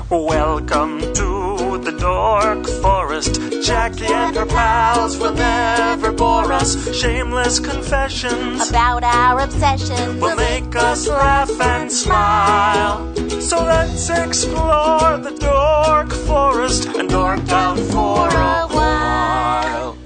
Welcome to the Dork Forest. Jackie and her pals will never bore us. Shameless confessions about our obsession will make us laugh and smile. So let's explore the Dork Forest and dork out for a while.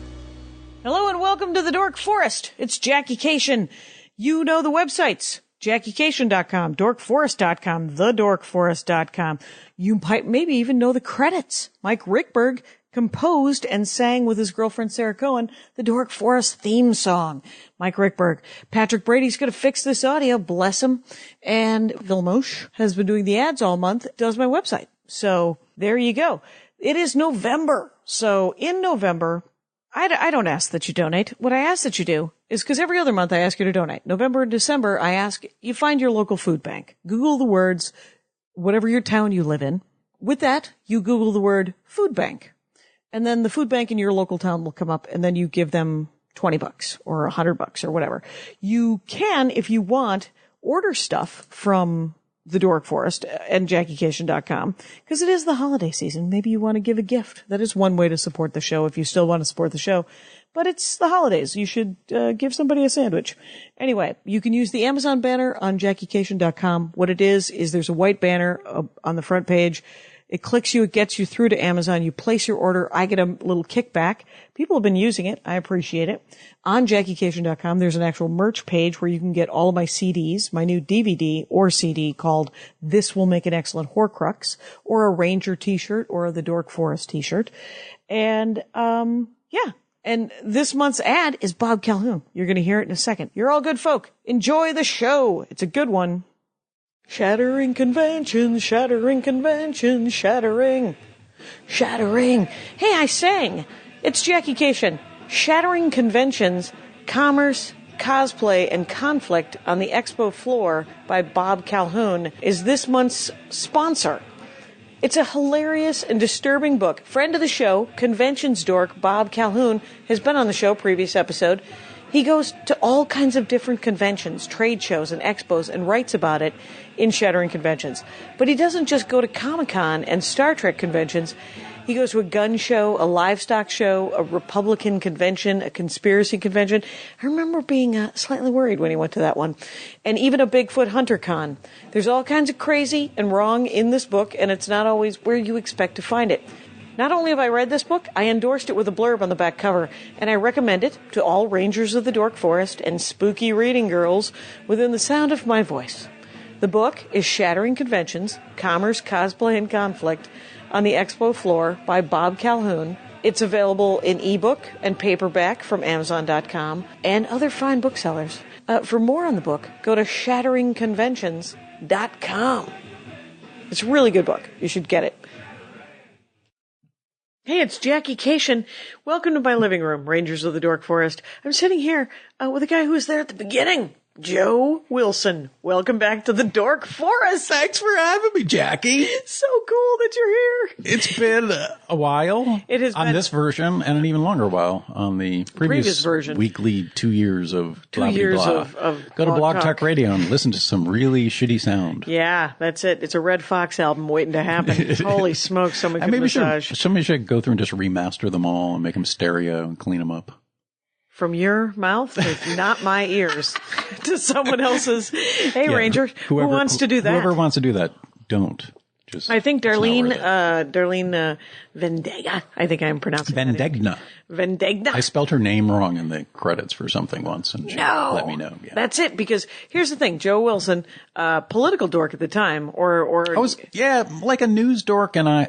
Hello and welcome to the Dork Forest. It's Jackie Cation. You know the websites. JackieCation.com, DorkForest.com, TheDorkForest.com. You might maybe even know the credits. Mike Rickberg composed and sang with his girlfriend Sarah Cohen the Dork Forest theme song. Mike Rickberg. Patrick Brady's going to fix this audio, bless him. And Vilmos has been doing the ads all month, does my website. So there you go. It is November. So in November, I don't ask that you donate. What I ask that you do is, because every other month I ask you to donate. November and December, I ask you find your local food bank. Google the words, whatever your town you live in. With that, you Google the word food bank. And then the food bank in your local town will come up, and then you give them $20 or $100 or whatever. You can, if you want, order stuff from the Dork Forest and JackieCation.com, because it is the holiday season. Maybe you want to give a gift. That is one way to support the show if you still want to support the show. But it's the holidays. You should give somebody a sandwich. Anyway, you can use the Amazon banner on JackieCation.com. What it is there's a white banner on the front page. It clicks you, it gets you through to Amazon. You place your order. I get a little kickback. People have been using it. I appreciate it. On JackieCation.com, there's an actual merch page where you can get all of my CDs, my new DVD or CD called This Will Make an Excellent Horcrux, or a Ranger t-shirt or the Dork Forest t-shirt. And, yeah. And this month's ad is Bob Calhoun. You're going to hear it in a second. You're all good folk. Enjoy the show. It's a good one. Shattering conventions, shattering conventions, shattering. Hey, I sang. It's Jackie Cation. Shattering conventions, commerce, cosplay, and conflict on the expo floor by Bob Calhoun is this month's sponsor. It's a hilarious and disturbing book. Friend of the show, conventions dork Bob Calhoun, has been on the show, previous episode. He goes to all kinds of different conventions, trade shows, and expos, and writes about it in Shattering Conventions. But he doesn't just go to Comic-Con and Star Trek conventions. He goes to a gun show, a livestock show, a Republican convention, a conspiracy convention. I remember being slightly worried when he went to that one. And even a Bigfoot Hunter Con. There's all kinds of crazy and wrong in this book, and it's not always where you expect to find it. Not only have I read this book, I endorsed it with a blurb on the back cover, and I recommend it to all Rangers of the Dork Forest and spooky reading girls within the sound of my voice. The book is Shattering Conventions, Commerce, Cosplay, and Conflict on the Expo Floor by Bob Calhoun. It's available in ebook and paperback from Amazon.com and other fine booksellers. For more on the book, go to shatteringconventions.com. It's a really good book. You should get it. Hey, it's Jackie Cation. Welcome to my living room, Rangers of the Dork Forest. I'm sitting here with a guy who was there at the beginning, Joe Wilson. Welcome back to the Dork Forest. Thanks for having me, Jackie. So cool that you're here. It's been a while. It has on been this version, and an even longer while on the previous version. Weekly 2 years of 2 years blah. of Go to Blog Talk. Talk Radio and listen to some really shitty sound. Yeah, that's it. It's a Red Fox album waiting to happen. Holy smokes, someone could massage. Somebody should go through and just remaster them all and make them stereo and clean them up. From your mouth, it's not my ears, to someone else's. Hey, yeah, Ranger, who wants to do that? Whoever wants to do that, don't. I think Darlene Vendega. I think I'm pronouncing Vendegna. Vendegna. I spelled her name wrong in the credits for something once, and she let me know. Yeah. That's it. Because here's the thing: Joe Wilson, political dork at the time, or I was like a news dork, and I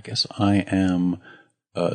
guess I am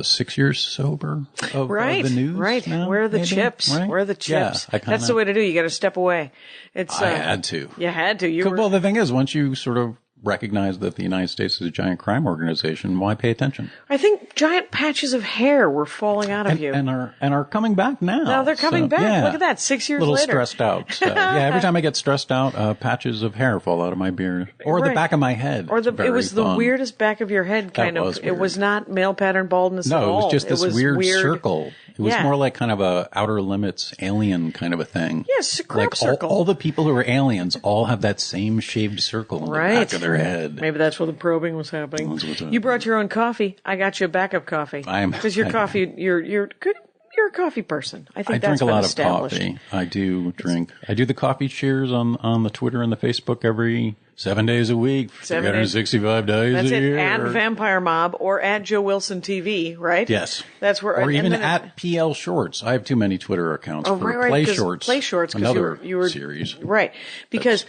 6 years sober of the news. Right. Now, Where are the maybe? chips? Right? Where are the chips? Yeah, That's the way to do. You got to step away. I had to. You had to. Well, the thing is, once you sort of recognize that the United States is a giant crime organization, why pay attention? I think giant patches of hair were falling out of you. And are coming back now. Now they're coming back. Yeah. Look at that, 6 years later. A little stressed out. So, every time I get stressed out, patches of hair fall out of my beard. Or the back of my head. Or it was the weirdest back of your head kind of. It was not male pattern baldness at all. No, it was just this weird circle It was more like kind of a Outer Limits alien kind of a thing. Yes, crop circle. All the people who are aliens all have that same shaved circle in the back of their head. Maybe that's where the probing was happening. You brought your own coffee. I got you a backup coffee. Because your coffee, you're good. You're a coffee person. I think that's been established. I drink a lot of coffee. I do drink. I do the coffee cheers on the Twitter and the Facebook every 7 days a week, 365 days that's a year. At Vampire Mob or at Joe Wilson TV, right? Yes. That's where. Or even at PL Shorts. I have too many Twitter accounts for Play Shorts. Play Shorts, another you were series. Right. Because,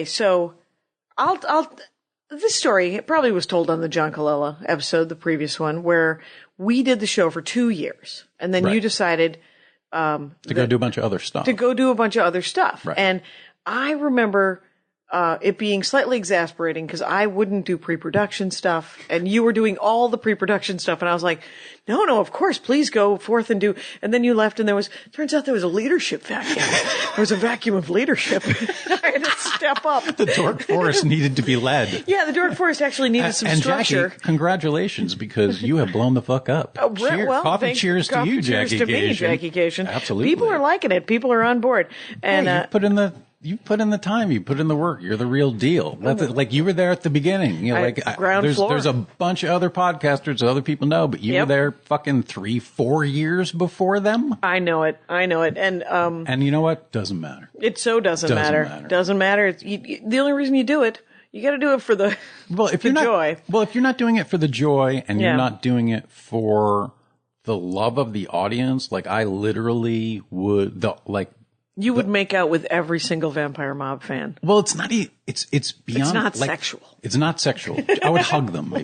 so this story probably was told on the John Colella episode, the previous one, where we did the show for 2 years. And then you decided to go do a bunch of other stuff. Right. And I remember it being slightly exasperating because I wouldn't do pre-production stuff and you were doing all the pre-production stuff. And I was like, no, of course, please go forth and do. And then you left and turns out there was a leadership vacuum. There was a vacuum of leadership. I had to step up. The Dork Forest needed to be led. Yeah, the Dork Forest actually needed some structure. Jackie, congratulations, because you have blown the fuck up. Coffee cheers to you, Jackie Cation. Me, Jackie Cation. Absolutely. People are liking it. People are on board. And you put in the time, you put in the work. You're the real deal. Like you were there at the beginning. You know, ground floor. There's a bunch of other podcasters that other people know, but you were there fucking 3-4 years before them. I know it. And you know what? Doesn't matter. It so doesn't matter. Doesn't matter. The only reason you do it, you got to do it for the joy. Well, if you're not doing it for the joy and you're not doing it for the love of the audience, like I literally would You would make out with every single Vampire Mob fan. Well, it's not. It's beyond. It's not sexual. It's not sexual. I would hug them,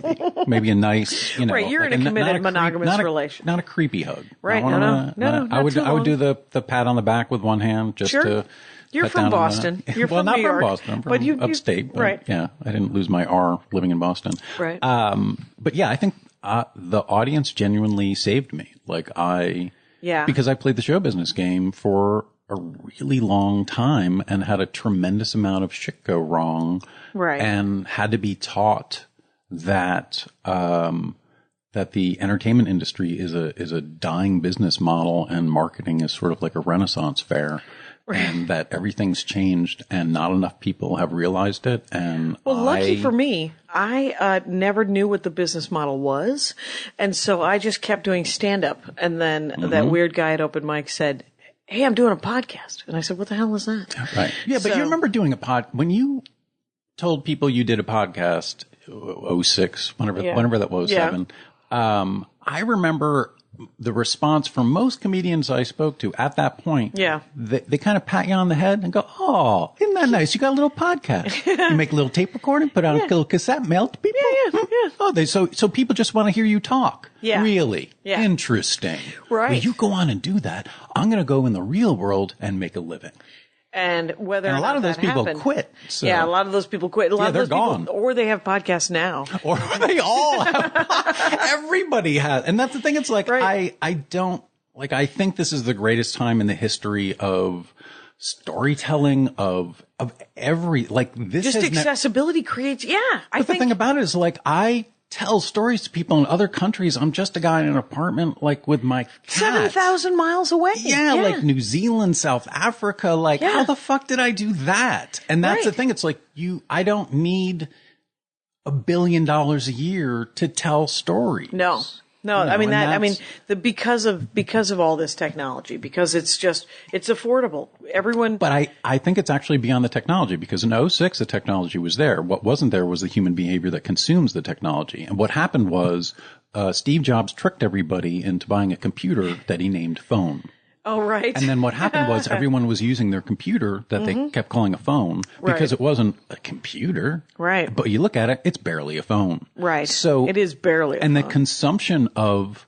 maybe a nice, Right, you're in a committed monogamous relation. Not a creepy hug. Right. No. I would do the pat on the back with one hand just to. You're from Boston. You're from New York. Not from Boston. I'm from upstate. Right. Yeah, I didn't lose my R living in Boston. Right. But yeah, I think the audience genuinely saved me. Because I played the show business game for a really long time and had a tremendous amount of shit go wrong. Right. And had to be taught that the entertainment industry is a dying business model and marketing is sort of like a Renaissance fair. Right. And that everything's changed and not enough people have realized it. And lucky for me, I never knew what the business model was. And so I just kept doing stand-up. And then that weird guy at Open Mic said, "Hey, I'm doing a podcast." And I said, "What the hell is that?" Right. Yeah, but you remember doing when you told people you did a podcast, 06, whenever that was, 07. I remember the response from most comedians I spoke to at that point. Yeah. They kind of pat you on the head and go, "Oh, isn't that nice? You got a little podcast. You make a little tape recording, put out a little cassette, mail to people." Yeah. Oh, so people just want to hear you talk. Yeah. Really? Yeah. Interesting. Right. Well, you go on and do that. I'm going to go in the real world and make a living. And a lot of those people quit. So. Yeah, a lot of those people quit. A lot of they're those gone. People, or they have podcasts now. Or they all have. Everybody has. And that's the thing. It's like, right. I don't, I think this is the greatest time in the history of storytelling of every, this just accessibility creates, But the thing about it is I tell stories to people in other countries. I'm just a guy in an apartment, with my cat. 7,000 miles away. Yeah, New Zealand, South Africa. How the fuck did I do that? And that's the thing. It's I don't need $1 billion a year to tell stories. No, because of all this technology, because it's affordable. Everyone. But I think it's actually beyond the technology, because in 06, the technology was there. What wasn't there was the human behavior that consumes the technology. And what happened was, Steve Jobs tricked everybody into buying a computer that he named phone. Oh, right. And then what happened was everyone was using their computer that they kept calling a phone because it wasn't a computer. Right. But you look at it, it's barely a phone. Right. So it is barely a phone. And the consumption of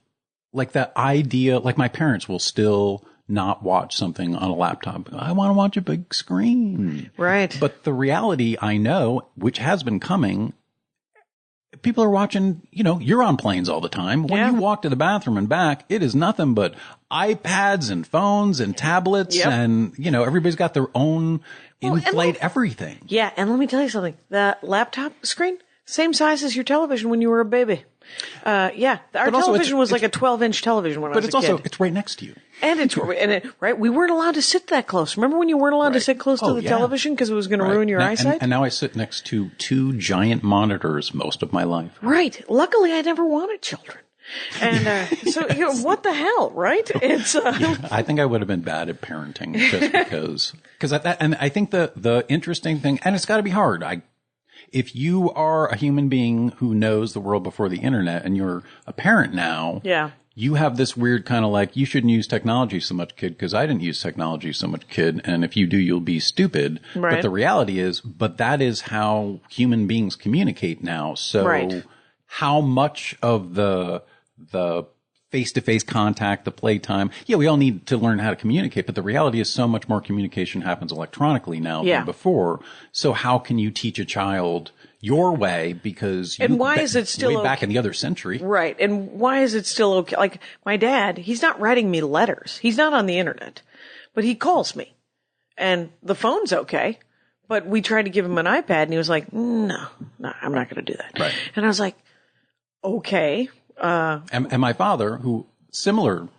that idea, my parents will still not watch something on a laptop. I want to watch a big screen. Right. But the reality I know, which has been coming, people are watching, you're on planes all the time. When you walk to the bathroom and back, it is nothing but iPads and phones and tablets and, everybody's got their own in-flight everything. Yeah. And let me tell you something. That laptop screen, same size as your television when you were a baby. Yeah. Our television was like a 12-inch television when I was a kid. But it's right next to you. And right. We weren't allowed to sit that close. Remember when you weren't allowed to sit close to the television because it was going to ruin your eyesight? And now I sit next to 2 giant monitors most of my life. Right. Luckily, I never wanted children. And so, what the hell, right? It's. I think I would have been bad at parenting just because and I think the interesting thing, and it's got to be hard. If you are a human being who knows the world before the internet, and you're a parent now, you have this weird kind of like, you shouldn't use technology so much, kid, because I didn't use technology so much, kid, and if you do, you'll be stupid. Right. But the reality is, that is how human beings communicate now. So how much of the face-to-face contact, the playtime, we all need to learn how to communicate, but the reality is so much more communication happens electronically now than before. So how can you teach a child your way? Because why is it still way back in the other century? Right. And why is it still okay? Like my dad, he's not writing me letters. He's not on the internet, but he calls me and the phone's okay. But we tried to give him an iPad and he was like, no, I'm not going to do that. Right. And I was like, okay. And my father, who similar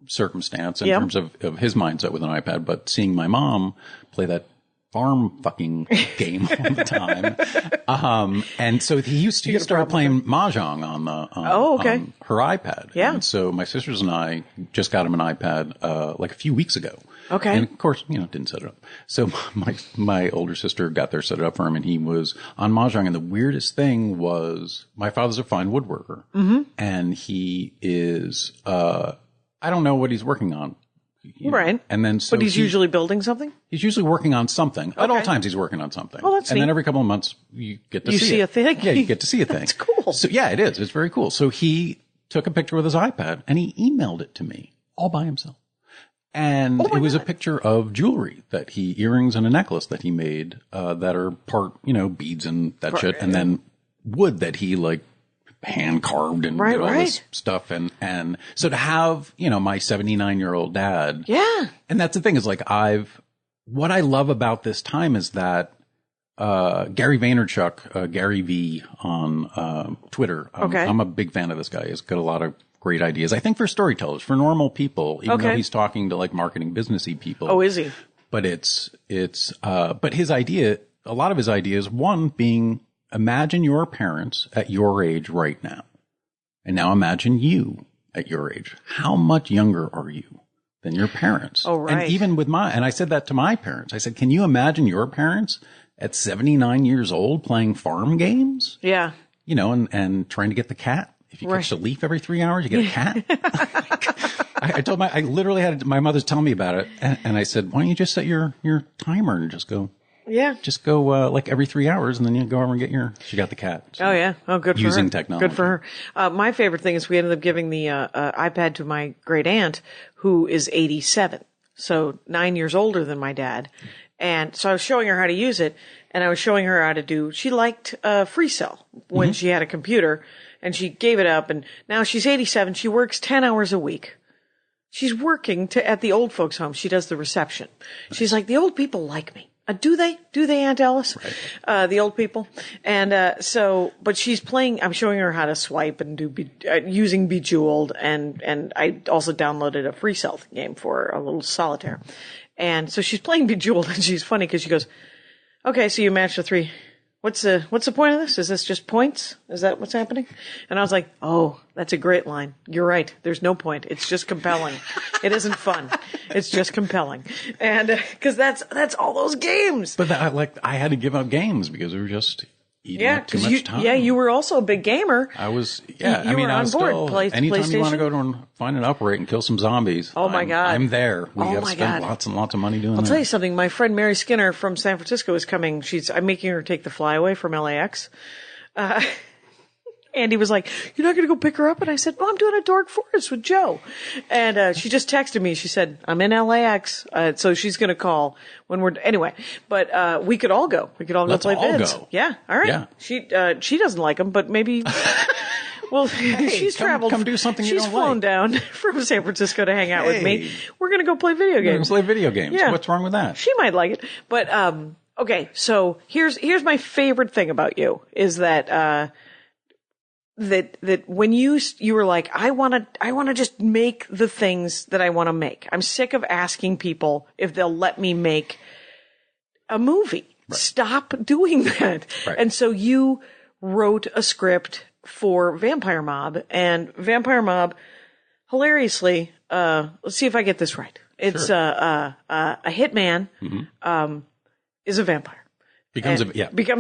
circumstance in terms of his mindset with an iPad, but seeing my mom play that farm fucking game all the time. And so he started playing Mahjong on her iPad. Yeah. And so my sisters and I just got him an iPad, like a few weeks ago. Okay. And of course, didn't set it up. So my older sister got there, set it up for him, and he was on Mahjong. And the weirdest thing was my father's a fine woodworker. Mm-hmm. And he is, I don't know what he's working on. Right. And then but he's usually building something? He's usually working on something. Okay. At all times he's working on something. Oh, that's neat. And then every couple of months you get to see a thing? Yeah, you get to see a thing. That's cool. So yeah, it is. It's very cool. So he took a picture with his iPad and he emailed it to me all by himself. And it was a picture of jewelry earrings and a necklace that he made, that are part, beads and that shit. And then wood that he hand carved and did all this stuff. And so to have, my 79-year-old dad. Yeah. And that's the thing is what I love about this time is that, Gary Vaynerchuk, Gary V on, Twitter. I'm a big fan of this guy. He's got a lot of great ideas. I think for storytellers, for normal people, even though he's talking to marketing businessy people. Oh, is he? But but his idea, a lot of his ideas, one being, imagine your parents at your age right now. And now imagine you at your age. How much younger are you than your parents? Oh, right. And even with and I said that to my parents. I said, can you imagine your parents at 79 years old playing farm games? Yeah. And trying to get the cat. If you catch a leaf every 3 hours, you get a cat. I literally had my mother's telling me about it. And I said, why don't you just set your timer and just go. Yeah. Just go every 3 hours and then you go over and get she got the cat. So oh, yeah. Oh, good for her. Using technology. Good for her. My favorite thing is we ended up giving the iPad to my great aunt who is 87. So 9 years older than my dad. And so I was showing her how to use it and I was showing her how to she liked Free Cell when she had a computer and she gave it up and now she's 87. She works 10 hours a week. She's working at the old folks home. She does the reception. She's like, the old people like me. Do they, Aunt Alice? Right. The old people. And, but she's playing, I'm showing her how to swipe and using Bejeweled. And I also downloaded a Free Cell game for a little solitaire. And so she's playing Bejeweled and she's funny because she goes, okay, so you matched the 3. What's the point of this? Is this just points? Is that what's happening? And I was like, oh, that's a great line. You're right. There's no point. It's just compelling. It isn't fun. It's just compelling. And, cause that's all those games. But I had to give up games because we were just eating up too much time. Yeah, you were also a big gamer. I was, You were on board. Anytime you want to go to and find an upright and kill some zombies. Oh my God. I'm there. We have spent lots and lots of money doing that. I'll tell you something. My friend Mary Skinner from San Francisco is coming. I'm making her take the flyaway from LAX. Andy was like, you're not going to go pick her up? And I said, well, I'm doing a Dork Forest with Joe. And she just texted me. She said, I'm in LAX. So she's going to call when anyway. But we could all go. We could all go play vids. Let's all go. Yeah. All right. Yeah. She doesn't like them, but maybe. Well, she's traveled. Come do something you don't like. She's flown down from San Francisco to hang out with me. We're going to go play video games. We're going to play video games. Yeah. What's wrong with that? She might like it. But, okay. So here's my favorite thing about you is that, that when you were like, I want to just make the things that I want to make. I'm sick of asking people if they'll let me make a movie. Right. Stop doing that. Right. And so you wrote a script for Vampire Mob, and Vampire Mob, hilariously, let's see if I get this right. It's a hitman is a vampire. Becomes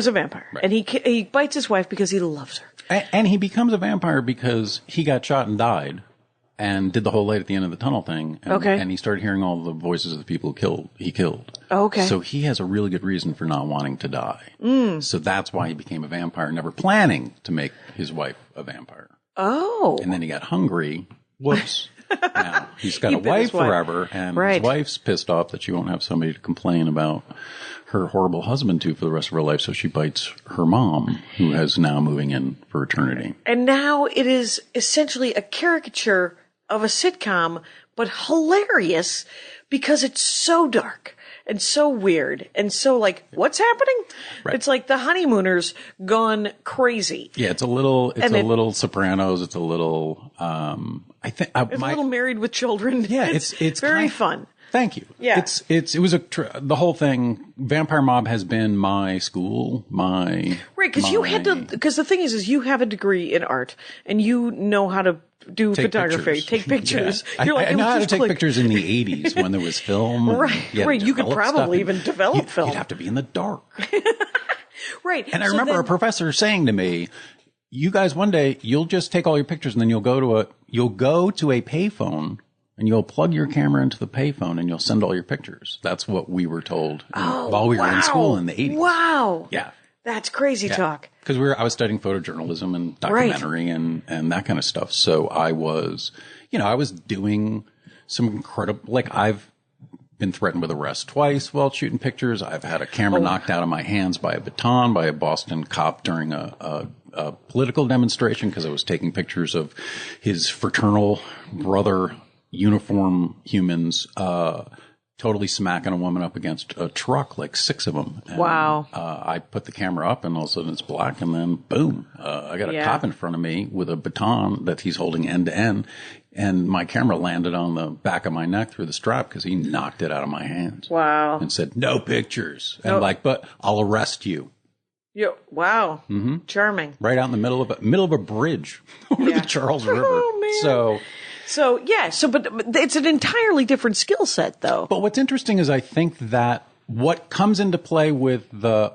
a vampire. Right. And he bites his wife because he loves her. And he becomes a vampire because he got shot and died and did the whole light at the end of the tunnel thing. And, and he started hearing all the voices of the people he killed. Okay. So he has a really good reason for not wanting to die. So that's why he became a vampire, never planning to make his wife a vampire. Oh. And then he got hungry. Whoops. Now he's got a wife forever, and his wife's pissed off that she won't have somebody to complain about her horrible husband to for the rest of her life, so she bites her mom, who is now moving in for eternity. And now it is essentially a caricature of a sitcom, but hilarious because it's so dark and so weird and so like, what's happening? Right. It's like the Honeymooners gone crazy. Yeah, it's a little Sopranos. It's a little, it's a little Married with Children. Yeah, it's very fun. Thank you. Yeah. It was the whole thing. Vampire Mob has been my school, right. Because the thing is you have a degree in art and you know how to do photography, take pictures. Yeah. I know how to take pictures in the 80s when there was film. Right. You could probably even develop film. You'd have to be in the dark. Right. And I remember a professor saying to me, you guys, one day you'll just take all your pictures and then you'll go to a payphone and you'll plug your camera into the payphone and you'll send all your pictures. That's what we were told while we were in school in the 80s. Wow. Yeah. That's crazy talk. Because I was studying photojournalism and documentary and that kind of stuff. So I was doing some incredible, I've been threatened with arrest twice while shooting pictures. I've had a camera knocked out of my hands by a baton by a Boston cop during a political demonstration because I was taking pictures of his fraternal brother uniform humans, totally smacking a woman up against a truck, like 6 of them. And, wow. I put the camera up and all of a sudden it's black and then boom, I got a cop in front of me with a baton that he's holding end to end. And my camera landed on the back of my neck through the strap because he knocked it out of my hands. Wow. And said, no pictures. And but I'll arrest you. Wow. Mm-hmm. Charming. Right out in the middle of a bridge over the Charles River. Oh, man. But it's an entirely different skill set, though. But what's interesting is I think that what comes into play with the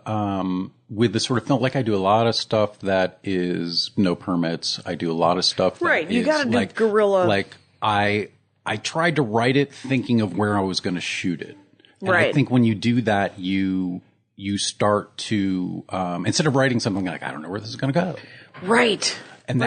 sort of film, I do a lot of stuff that is no permits. I do a lot of stuff that you got to do guerrilla. I tried to write it thinking of where I was going to shoot it. And right. I think when you do that, you start to instead of writing something I don't know where this is going to go. Right. And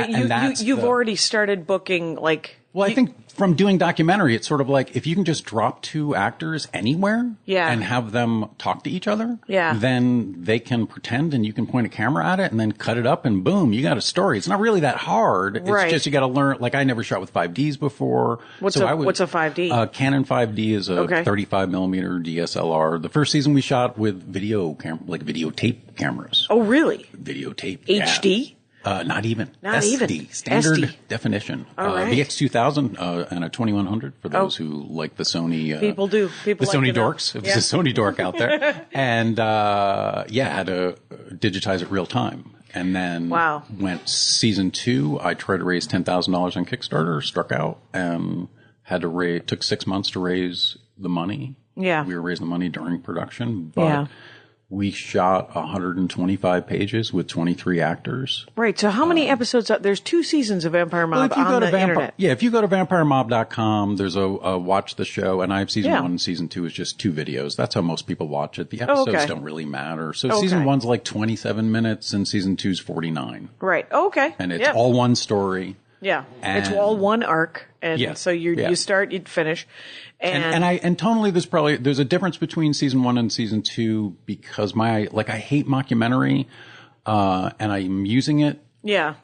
you've already started booking Well, I think from doing documentary, it's sort of if you can just drop 2 actors anywhere and have them talk to each other, then they can pretend and you can point a camera at it and then cut it up and boom, you got a story. It's not really that hard. It's just you got to learn. I never shot with 5Ds before. What's a 5D? Canon 5D is a 35 millimeter DSLR. The first season we shot with videotape cameras. Oh, really? Videotape. HD? Yeah. Not even. Not SD, even. Standard SD. Definition. All right. VX2000 and a 2100 for those who like the Sony. People do. People the like Sony dorks. If there's a Sony dork out there. And, had to digitize it real time. And then went season 2. I tried to raise $10,000 on Kickstarter, struck out, and took 6 months to raise the money. Yeah. We were raising the money during production, but we shot 125 pages with 23 actors. Right. So how many episodes? There's 2 seasons of Vampire Mob on the internet. Yeah. If you go to vampiremob.com, there's a watch the show, and I have season 1 and season 2 is just 2 videos. That's how most people watch it. The episodes don't really matter. So season 1's 27 minutes and season 2's 49. Right. Okay. And it's all one story. Yeah. It's all one arc. And so you start, you finish. And tonally, there's a difference between season 1 and season 2 because I hate mockumentary, and I'm using it. Yeah.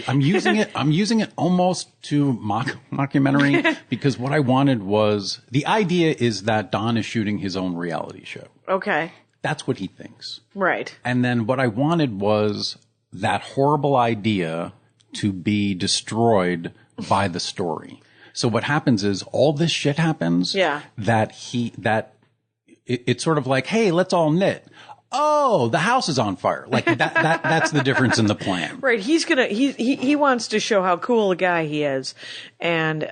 I'm using it almost to mockumentary because what I wanted was, the idea is that Don is shooting his own reality show. Okay. That's what he thinks. Right. And then what I wanted was that horrible idea to be destroyed by the story. So what happens is all this shit happens. Yeah. It's sort of like, hey, let's all knit. Oh, the house is on fire. Like that's the difference in the plan. Right. He wants to show how cool a guy he is. And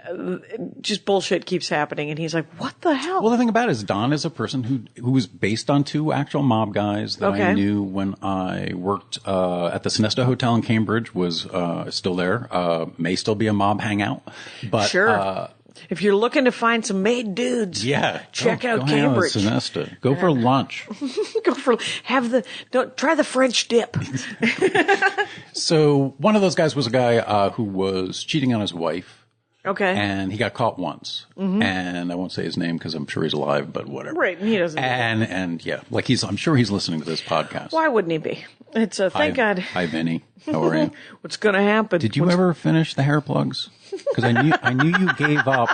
just bullshit keeps happening. And he's like, what the hell? Well, the thing about it is Don is a person who was based on two actual mob guys that I knew when I worked, at the Sonesta Hotel in Cambridge, was, still there, may still be a mob hangout, but, sure. If you're looking to find some made dudes, check out go Cambridge. Hang out at Sonesta. Go for lunch. Try the French dip. So one of those guys was a guy who was cheating on his wife. Okay. And he got caught once. Mm-hmm. And I won't say his name because I'm sure he's alive, but whatever. Right. He doesn't. And yeah, like I'm sure he's listening to this podcast. Why wouldn't he be? It's thank God. Hi, Vinny. How are you? What's going to happen? Did you ever finish the hair plugs? Because I knew you gave up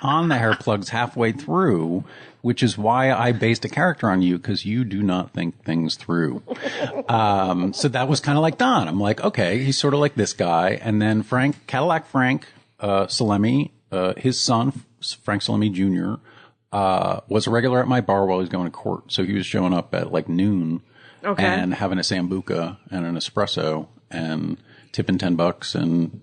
on the hair plugs halfway through, which is why I based a character on you, because you do not think things through. So that was kind of like Don. I'm like, okay, he's sort of like this guy. And then Cadillac Frank Salemi, his son, Frank Salemi Jr., was a regular at my bar while he was going to court. So he was showing up at like noon and having a Sambuca and an espresso and tipping $10 and,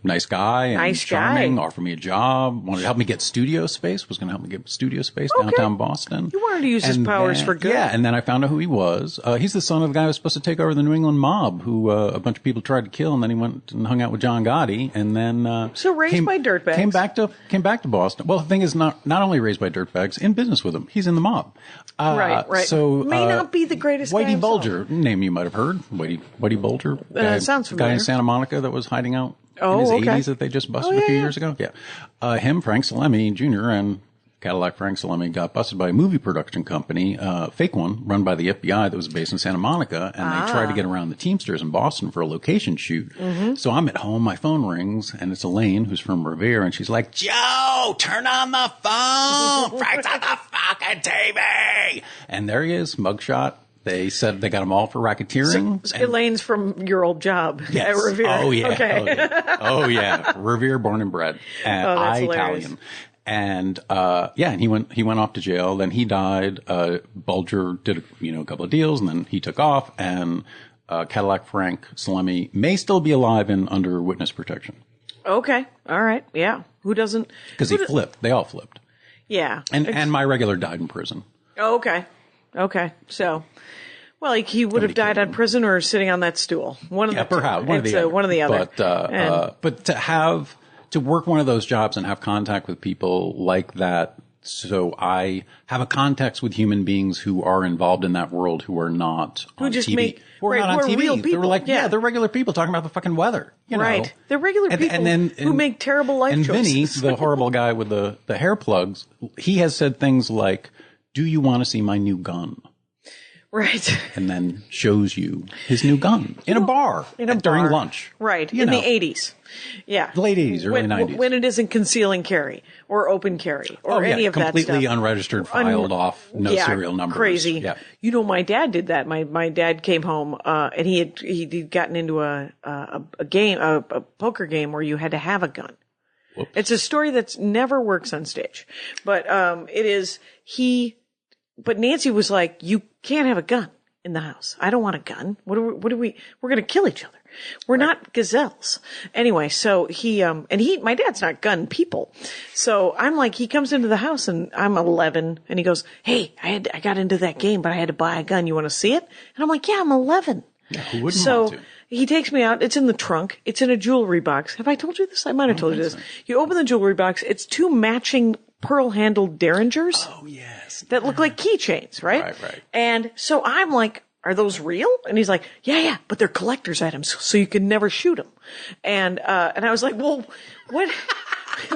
nice guy and charming, offered me a job, wanted to help me get studio space, was going to help me get studio space downtown Boston. You wanted to use his powers for good. Yeah, and then I found out who he was. He's the son of the guy who was supposed to take over the New England mob, who a bunch of people tried to kill, and then he went and hung out with John Gotti, and then so raised by dirtbags. Came back to Boston. Well, the thing is, not only raised by dirtbags, in business with him. He's in the mob. Right. So may not be the greatest guy Whitey Bulger, name you might have heard. Whitey Bulger. Sounds familiar. Guy in Santa Monica that was hiding out in his 80s that they just busted a few years ago. Yeah. Him, Frank Salemi Jr., and Cadillac Frank Salemi got busted by a movie production company, fake one, run by the FBI that was based in Santa Monica, and they tried to get around the Teamsters in Boston for a location shoot. Mm-hmm. So I'm at home, my phone rings, and it's Elaine, who's from Revere, and she's like, Joe, turn on the phone! Frank's on the fucking TV! And there he is, mugshot. They said they got them all for racketeering. So Elaine's from your old job at Revere. Oh, yeah. Okay. Oh, yeah. Revere, born and bred. That's hilarious. Italian. And, and he went off to jail. Then he died. Bulger did, a couple of deals, and then he took off. And, Cadillac Frank Salemi may still be alive and under witness protection. Okay. All right. Yeah. Who doesn't? Because he flipped. They all flipped. Yeah. And my regular died in prison. Oh, okay. Okay. So, well, he would have died on prison or sitting on that stool. One of the perhaps one of the other. But to work one of those jobs and have contact with people like that, so I have a context with human beings who are involved in that world, who are not on TV. Who are not on TV. Real people. They're like, they're regular people talking about the fucking weather. Right. They're regular people who make terrible life choices. And Vinny, the horrible guy with the hair plugs, he has said things like, do you want to see my new gun? Right. And then shows you his new gun in a bar during lunch. Right. In the 80s. Yeah. The late 80s, early 90s. When it isn't conceal and carry or open carry or any of that stuff. Completely unregistered, filed off, no serial numbers. Crazy. Yeah. My dad did that. My dad came home, and he'd gotten into a game, a poker game where you had to have a gun. Whoops. It's a story that's never works on stage, but but Nancy was like, you can't have a gun in the house. I don't want a gun. What are we, we're going to kill each other. We're not gazelles. Anyway, so my dad's not gun people. So I'm like, he comes into the house and I'm 11 and he goes, hey, I got into that game, but I had to buy a gun. You want to see it? And I'm like, yeah, I'm 11. Yeah, who wouldn't want to? He takes me out. It's in the trunk. It's in a jewelry box. Have I told you this? I might have told you this. So. You open the jewelry box. It's two matching pearl-handled derringers. Oh, yes. That look like keychains, right? Right. And so I'm like, are those real? And he's like, yeah, but they're collector's items, so you can never shoot them. And I was like, well, what?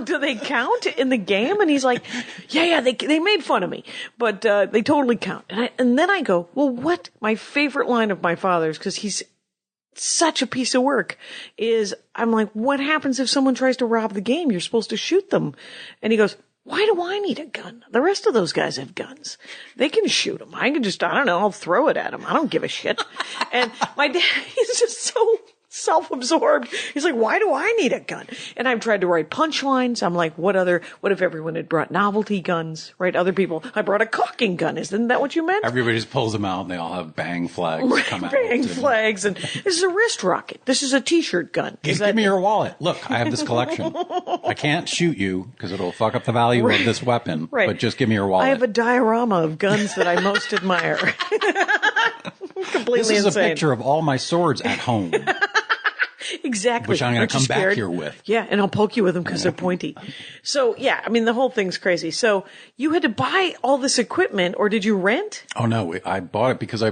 Do they count in the game? And he's like, yeah, they made fun of me, but they totally count. And then I go, well, what? My favorite line of my father's, because he's such a piece of work, is I'm like, what happens if someone tries to rob the game? You're supposed to shoot them. And he goes, why do I need a gun? The rest of those guys have guns. They can shoot them. I can just, I don't know, I'll throw it at them. I don't give a shit. And my dad, he's just self-absorbed. He's like, why do I need a gun? And I've tried to write punchlines. I'm like, what if everyone had brought novelty guns, right? Other people, I brought a caulking gun. Isn't that what you meant? Everybody just pulls them out and they all have bang flags come out. Bang flags. And this is a wrist rocket. This is a t-shirt gun. Give me your wallet. Look, I have this collection. I can't shoot you because it'll fuck up the value of this weapon, but just give me your wallet. I have a diorama of guns that I most admire. Completely This is insane. a picture of all my swords at home. Exactly. Which I'm going to come back here with. Yeah, and I'll poke you with them because they're pointy. So, yeah, I mean, the whole thing's crazy. So, you had to buy all this equipment, or did you rent? Oh, no, I bought it because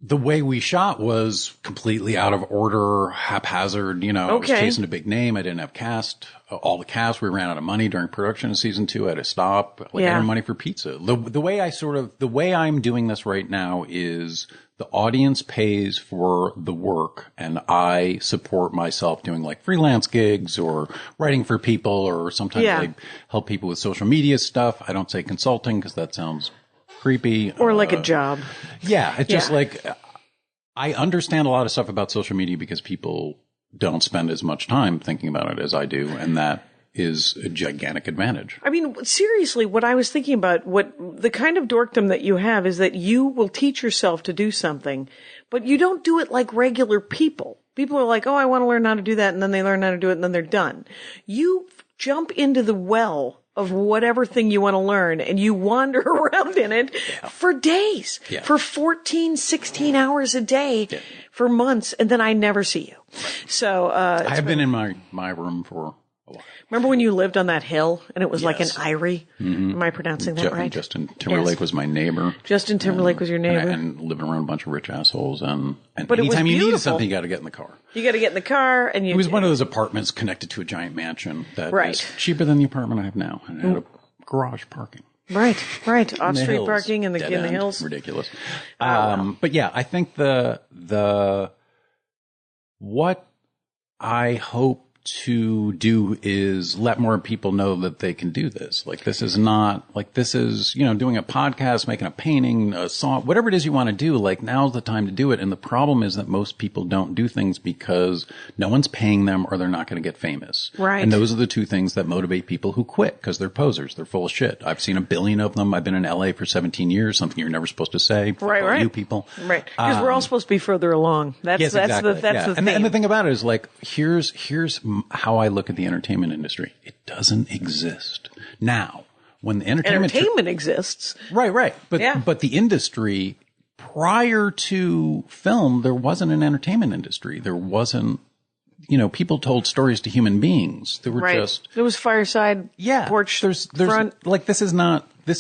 the way we shot was completely out of order, haphazard. I was chasing a big name. I didn't have all the cast. We ran out of money during production of season 2. I had to stop. I had money for pizza. The way I'm doing this right now is the audience pays for the work and I support myself doing like freelance gigs or writing for people, or sometimes I help people with social media stuff. I don't say consulting because that sounds creepy. Or like a job. Yeah. It's just like, I understand a lot of stuff about social media because people don't spend as much time thinking about it as I do. And that is a gigantic advantage. I mean, seriously, what I was thinking about, what the kind of dorkdom that you have is that you will teach yourself to do something, but you don't do it like regular people. People are like, oh, I want to learn how to do that. And then they learn how to do it and then they're done. You jump into the well of whatever thing you want to learn and you wander around in it for days, for 14, 16 hours a day for months. And then I never see you. So, I have been in my room for a while. Remember when you lived on that hill and it was like an eyrie? Mm-hmm. Am I pronouncing that right? Justin Timberlake was my neighbor. Justin Timberlake was your neighbor. And living around a bunch of rich assholes. And but anytime you beautiful. needed something, you got to get in the car. You got to get in the car and you... It was one of those apartments connected to a giant mansion that is cheaper than the apartment I have now. And it had a garage parking. Right. Off-street parking in the hills. Ridiculous. But yeah, I think what I hope to do is let more people know that they can do this. Like, this is doing a podcast, making a painting, a song, whatever it is you want to do. Like, now's the time to do it. And the problem is that most people don't do things because no one's paying them or they're not going to get famous. Right. And those are the two things that motivate people who quit because they're posers. They're full of shit. I've seen a billion of them. I've been in LA for 17 years, something you're never supposed to say. Right. You people. Right. Because we're all supposed to be further along. That's exactly. the thing. And the thing about it is, like, here's how I look at the entertainment industry. It doesn't exist. Now, when the entertainment exists. Right. But the industry, prior to film, there wasn't an entertainment industry. There wasn't, people told stories to human beings. There were there was fireside porch there's front. Like, this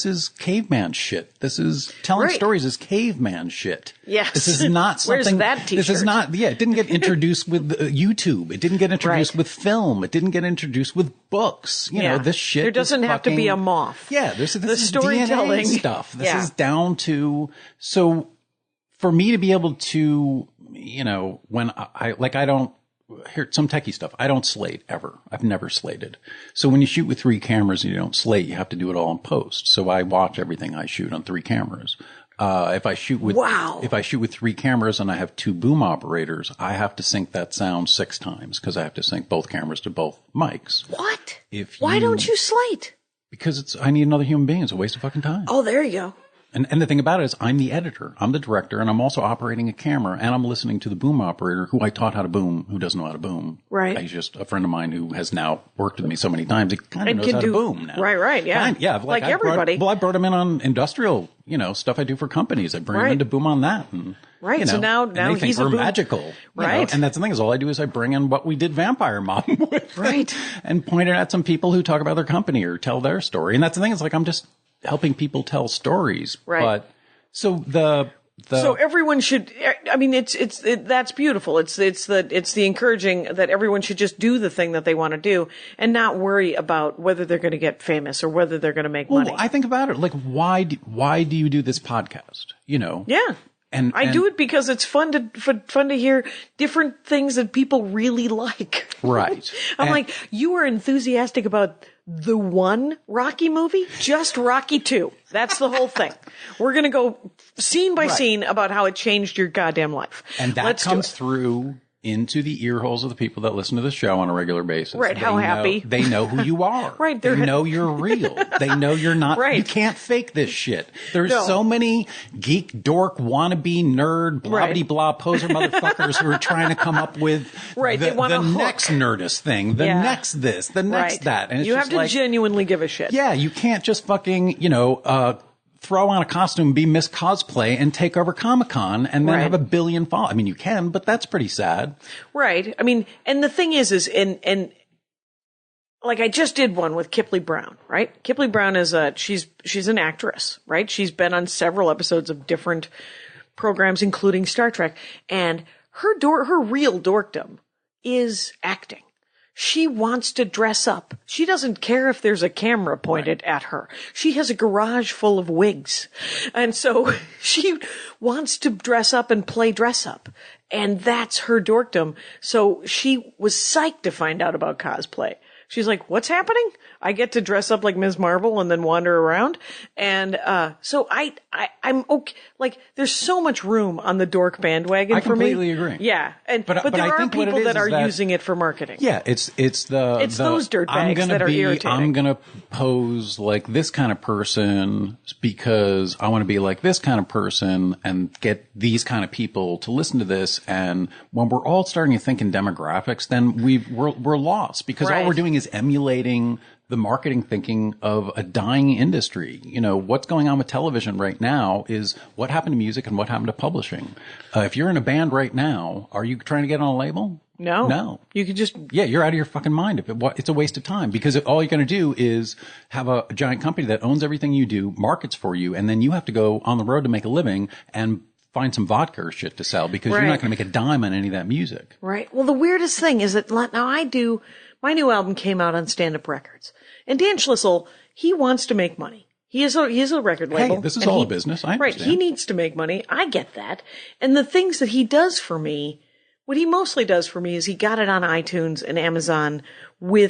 is caveman shit. This is telling stories is caveman shit. Yes. This is not something. Where's that t-shirt? This is not, it didn't get introduced with YouTube. It didn't get introduced with film. It didn't get introduced with books. This shit. There doesn't have to be a moth. Yeah. This the is storytelling DNA stuff. This is down to, so for me to be able to, when I don't, here, some techie stuff. I don't slate ever. I've never slated. So when you shoot with 3 cameras and you don't slate, you have to do it all in post. So I watch everything I shoot on 3 cameras. If I shoot with 3 cameras and I have 2 boom operators, I have to sync that sound 6 times because I have to sync both cameras to both mics. What? Why don't you slate? Because I need another human being. It's a waste of fucking time. Oh, there you go. And the thing about it is I'm the editor, I'm the director, and I'm also operating a camera, and I'm listening to the boom operator who I taught how to boom, who doesn't know how to boom. Right. He's just a friend of mine who has now worked with me so many times, he kind of knows how to boom now. Right, yeah. Yeah, like everybody. I brought him in on industrial, stuff I do for companies. I bring him in to boom on that. And, so now and he's we're a boom. Magical. Right. And that's the thing is all I do is I bring in what we did Vampire Mom with. Right. And point it at some people who talk about their company or tell their story. And that's the thing is like I'm just helping people tell stories. Right. But so so everyone should, I mean, that's beautiful. It's the encouraging that everyone should just do the thing that they want to do and not worry about whether they're going to get famous or whether they're going to make money. Well, I think about it like, why do you do this podcast? Yeah. And I do it because it's fun to hear different things that people really like. Right. I'm like, you are enthusiastic about the one Rocky movie, just Rocky 2. That's the whole thing. We're going to go scene by scene about how it changed your goddamn life. And that comes through into the ear holes of the people that listen to the show on a regular basis. Right, how happy. They know who you are. Right. They know you're real. They know you're not. Right. You can't fake this shit. There's so many geek, dork, wannabe, nerd, blah-bitty-blah poser motherfuckers who are trying to come up with the next nerdist thing, the next this, the next that. And it's you have to genuinely give a shit. Yeah, you can't just fucking, throw on a costume, be Miss Cosplay, and take over Comic-Con, and then have a billion followers. I mean, you can, but that's pretty sad. Right. I mean, and the thing is like I just did one with Kipley Brown, right? Kipley Brown is she's an actress, right? She's been on several episodes of different programs, including Star Trek, and her real dorkdom is acting. She wants to dress up. She doesn't care if there's a camera pointed at her. She has a garage full of wigs. And so she wants to dress up and play dress up. And that's her dorkdom. So she was psyched to find out about cosplay. She's like, what's happening? I get to dress up like Ms. Marvel and then wander around. And, so I'm okay. Like, there's so much room on the dork bandwagon for me. I completely agree. Yeah. But there are people that are using it for marketing. Yeah. It's those dirtbags that are irritating. I'm going to pose like this kind of person because I want to be like this kind of person and get these kind of people to listen to this. And when we're all starting to think in demographics, then we're lost because all we're doing is emulating the marketing thinking of a dying industry. What's going on with television right now is what happened to music and what happened to publishing. If you're in a band right now, are you trying to get on a label? No. You could just... Yeah, you're out of your fucking mind. It's a waste of time because all you're going to do is have a giant company that owns everything you do, markets for you, and then you have to go on the road to make a living and find some vodka or shit to sell because you're not going to make a dime on any of that music. Right. Well, the weirdest thing is that now my new album came out on Stand Up Records. And Dan Schlissel, he wants to make money. He is a record label. Hey, this is all a business. I understand. Right. He needs to make money. I get that. And the things that he does for me, what he mostly does for me is he got it on iTunes and Amazon he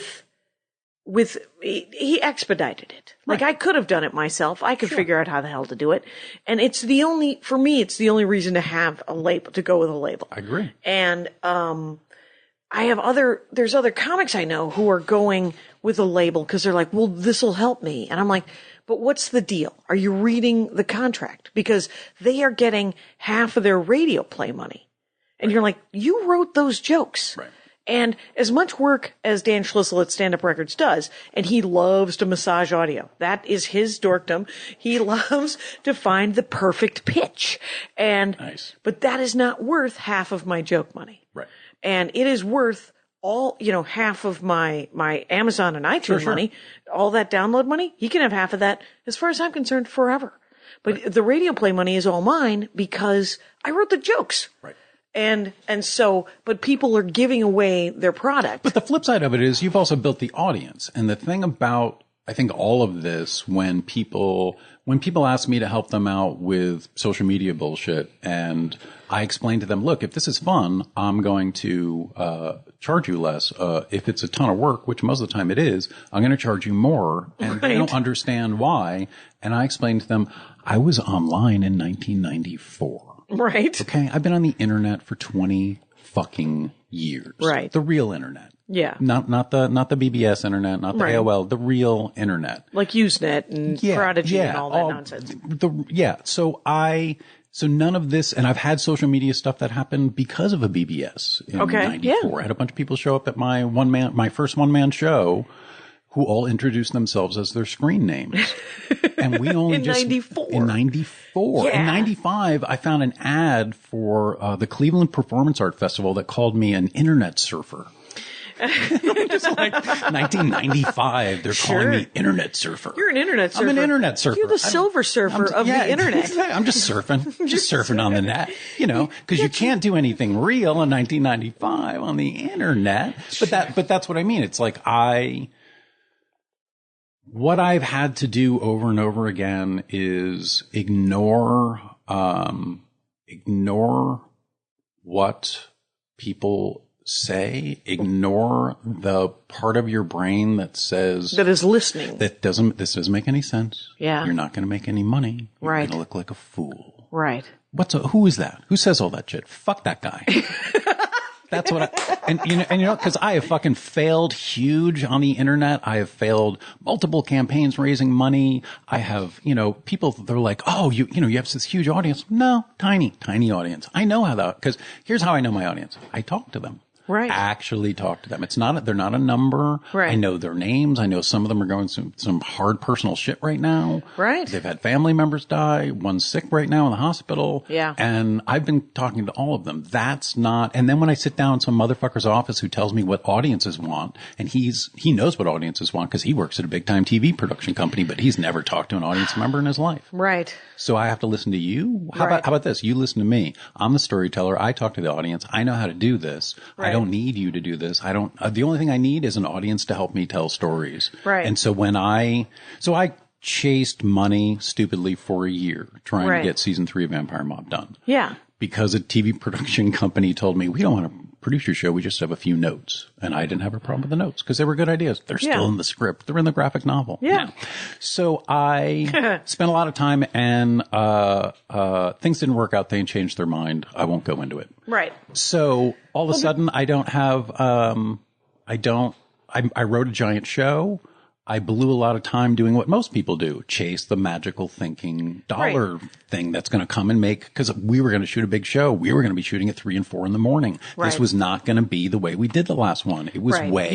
expedited it. Like I could have done it myself. I could figure out how the hell to do it. And it's the only reason to have a label, to go with a label. I agree. And, there's other comics I know who are going with a label because they're like, well, this'll help me. And I'm like, but what's the deal? Are you reading the contract? Because they are getting half of their radio play money. And you're like, you wrote those jokes. Right. And as much work as Dan Schlissel at Stand Up Records does, and he loves to massage audio. That is his dorkdom. He loves to find the perfect pitch. But that is not worth half of my joke money. Right. And it is worth half of my Amazon and iTunes money, all that download money. He can have half of that, as far as I'm concerned, forever. But the radio play money is all mine because I wrote the jokes. Right. And so, but people are giving away their product. But the flip side of it is you've also built the audience. And the thing about, I think all of this, when people ask me to help them out with social media bullshit and I explain to them, look, if this is fun, I'm going to, charge you less. If it's a ton of work, which most of the time it is, I'm going to charge you more. And they don't understand why. And I explain to them, I was online in 1994. Right. Okay. I've been on the internet for 20 fucking years. Right. The real internet. Yeah. Not the BBS internet, not the AOL, the real internet. Like Usenet and Prodigy and all that nonsense. So none of this, and I've had social media stuff that happened because of a BBS in 94. I had a bunch of people show up at my first one-man show who all introduced themselves as their screen names. And we only in 94. In 94. Yeah. In 95, I found an ad for the Cleveland Performance Art Festival that called me an internet surfer. Just like 1995, they're calling me internet surfer. You're an internet surfer. I'm an internet surfer. You're the Silver Surfer of the internet. Exactly. I'm just surfing. I'm just surfing on the net, because you can't do anything real in 1995 on the internet. But that's what I mean. It's like what I've had to do over and over again is ignore what people say, ignore the part of your brain that says that is listening. This doesn't make any sense. Yeah. You're not going to make any money. You're Right. going to look like a fool. Right. Who is that? Who says all that shit? Fuck that guy. That's what because I have fucking failed huge on the internet. I have failed multiple campaigns raising money. I have, people, they're like, oh, you have this huge audience. No, tiny audience. I know because here's how I know my audience. I talk to them. Right. Actually talk to them. They're not a number. Right. I know their names. I know some of them are going through some hard personal shit right now. Right. They've had family members die. One's sick right now in the hospital. Yeah. And I've been talking to all of them. And then when I sit down in some motherfucker's office who tells me what audiences want, and he knows what audiences want because he works at a big time TV production company, but he's never talked to an audience member in his life. Right. So I have to listen to you. How Right. about this? You listen to me. I'm the storyteller. I talk to the audience. I know how to do this. Right. I don't need you to do this. The only thing I need is an audience to help me tell stories. Right. And so I chased money stupidly for a year trying Right. to get season 3 of Vampire Mob done. Yeah. Because a TV production company told me, we don't want to produce your show. We just have a few notes. And I didn't have a problem with the notes because they were good ideas. They're still in the script. They're in the graphic novel. Yeah. So I spent a lot of time and things didn't work out. They changed their mind. I won't go into it. Right. So all of a sudden I don't have, I wrote a giant show. I blew a lot of time doing what most people do, chase the magical thinking dollar thing that's going to come and because we were going to shoot a big show. We were going to be shooting at 3 and 4 in the morning. Right. This was not going to be the way we did the last one. It was way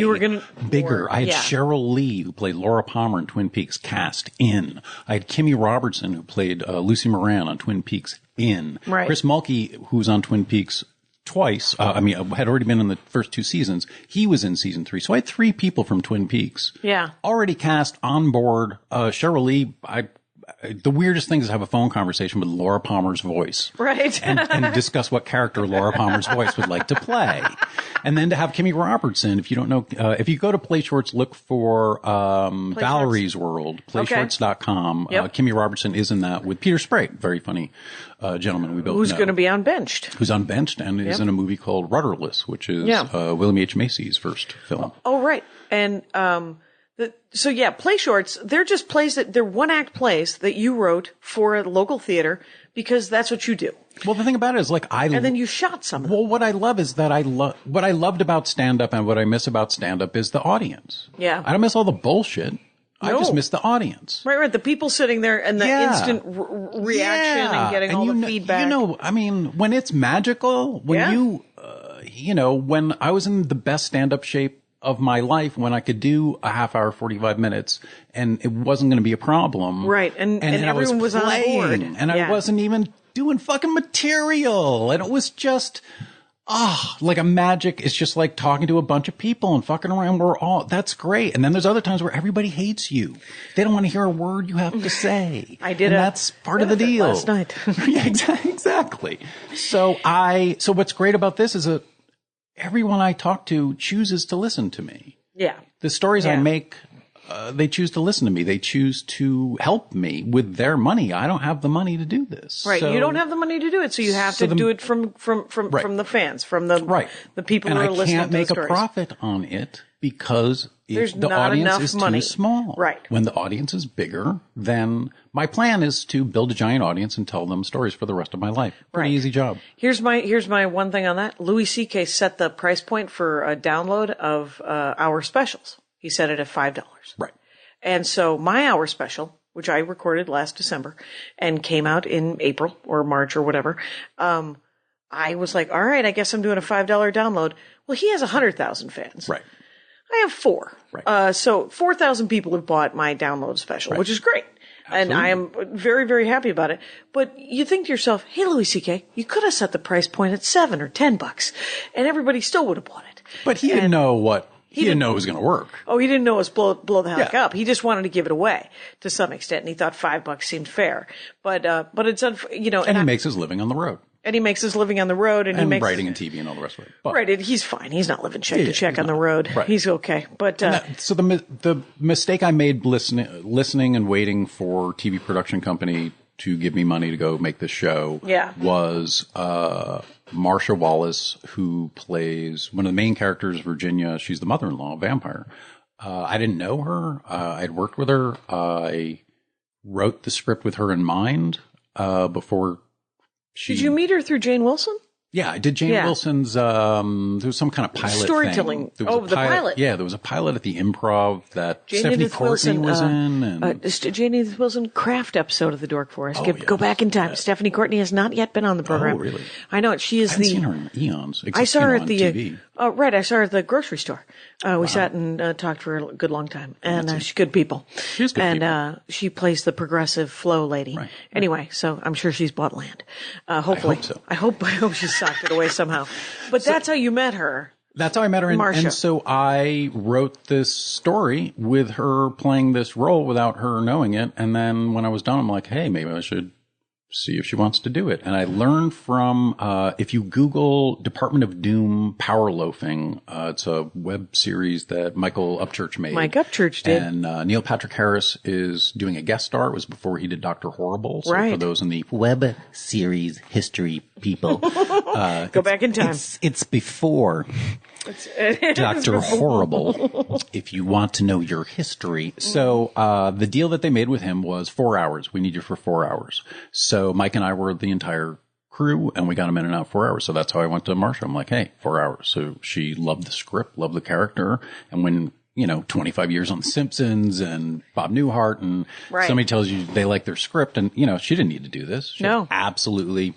bigger. I had Cheryl Lee, who played Laura Palmer in Twin Peaks, cast in. I had Kimmy Robertson, who played Lucy Moran on Twin Peaks, in. Right. Chris Mulkey, who's on Twin Peaks twice. Had already been in the first 2 seasons. He was in season 3. So I had 3 people from Twin Peaks. Yeah. Already cast on board. Cheryl Lee, the weirdest thing is to have a phone conversation with Laura Palmer's voice. Right. and discuss what character Laura Palmer's voice would like to play. And then to have Kimmy Robertson, if you don't know, if you go to Play Shorts, look for Valerie's World, playshorts.com. Yep. Kimmy Robertson is in that with Peter Sprayt, very funny gentleman we both know. Who's going to be unbenched. Who's unbenched and is in a movie called Rudderless, which is William H. Macy's first film. Oh, right. And Play Shorts, they're just they're one-act plays that you wrote for a local theater because that's what you do. Well, the thing about it is, and then you shot some of them. Well, what I love is that what I loved about stand-up and what I miss about stand-up is the audience. Yeah. I don't miss all the bullshit. I just miss the audience. Right. The people sitting there and the instant reaction and getting all the feedback. When it's magical, when when I was in the best stand-up shape of my life, when I could do a half hour, 45 minutes, and it wasn't going to be a problem. Right. And everyone was on board. And I wasn't even doing fucking material. And it was just, like a magic. It's just like talking to a bunch of people and fucking around. That's great. And then there's other times where everybody hates you. They don't want to hear a word you have to say. That's part of the deal. Last night. Yeah, exactly. So what's great about this is that everyone I talk to chooses to listen to me. Yeah. The stories I make, they choose to listen to me. They choose to help me with their money. I don't have the money to do this. Right. You don't have the money to do it, so you have to do it from the fans, from the people who are listening to the stories. And I can't make a profit on it because the audience is too small. Right. When the audience is bigger, then my plan is to build a giant audience and tell them stories for the rest of my life. Pretty easy job. Here's my one thing on that. Louis C.K. set the price point for a download of our specials. He set it at $5. Right. And so my hour special, which I recorded last December and came out in April or March or whatever, I was like, all right, I guess I'm doing a $5 download. Well, he has 100,000 fans. Right. I have 4. Right. So 4,000 people have bought my download special, which is great. Absolutely. And I am very, very happy about it. But you think to yourself, hey, Louis C.K., you could have set the price point at $7 or $10 and everybody still would have bought it. But he didn't know what. He didn't know it was going to work. Oh, he didn't know it was blow the heck up. He just wanted to give it away to some extent, and he thought $5 seemed fair. But it's and he makes his living on the road. And he makes his living on the road, and he makes writing and TV and all the rest of it. But, he's fine. He's not living check to check on the road. Right. He's okay. But so the mistake I made listening and waiting for TV production company to give me money to go make this show Yeah. was Marsha Wallace, who plays one of the main characters, Virginia. She's the mother-in-law, a vampire. I didn't know her. I'd worked with her. I wrote the script with her in mind before she... Did you meet her through Jane Wilson? Yeah, I did Jane Wilson's, there was some kind of pilot storytelling. thing. There was the pilot. Yeah, there was a pilot at the Improv that Jane Stephanie Edith Courtney Wilson, was in. And Jane Edith Wilson craft episode of the Dork Forest. Oh, Go back in time. Stephanie Courtney has not yet been on the program. Oh, really? I know. She is I haven't seen her in eons. I saw her at on the TV. Right. I saw her at the grocery store. We sat and talked for a good long time, and she's good people. She's good people. And she plays the progressive flow lady. Right. Anyway, so I'm sure she's bought land. Hopefully, I hope so. I hope she's socked it away somehow. But that's how you met her. That's how I met her. And so I wrote this story with her playing this role without her knowing it. And then when I was done, I'm like, hey, maybe I should see if she wants to do it. And I learned from, if you Google Department of Doom Power Loafing, it's a web series that Michael Upchurch made. Mike Upchurch did. And Neil Patrick Harris is doing a guest star. It was before he did Dr. Horrible. So Right. for those in the web series history people, Go back in time. it's before Dr. Horrible, if you want to know your history. So the deal that they made with him was 4 hours. We need you for 4 hours. So Mike and I were the entire crew, and we got him in and out 4 hours. So that's how I went to Marsha. I'm like, hey, 4 hours. So she loved the script, loved the character. And when, 25 years on The Simpsons and Bob Newhart, and somebody tells you they like their script, and, she didn't need to do this. She had absolutely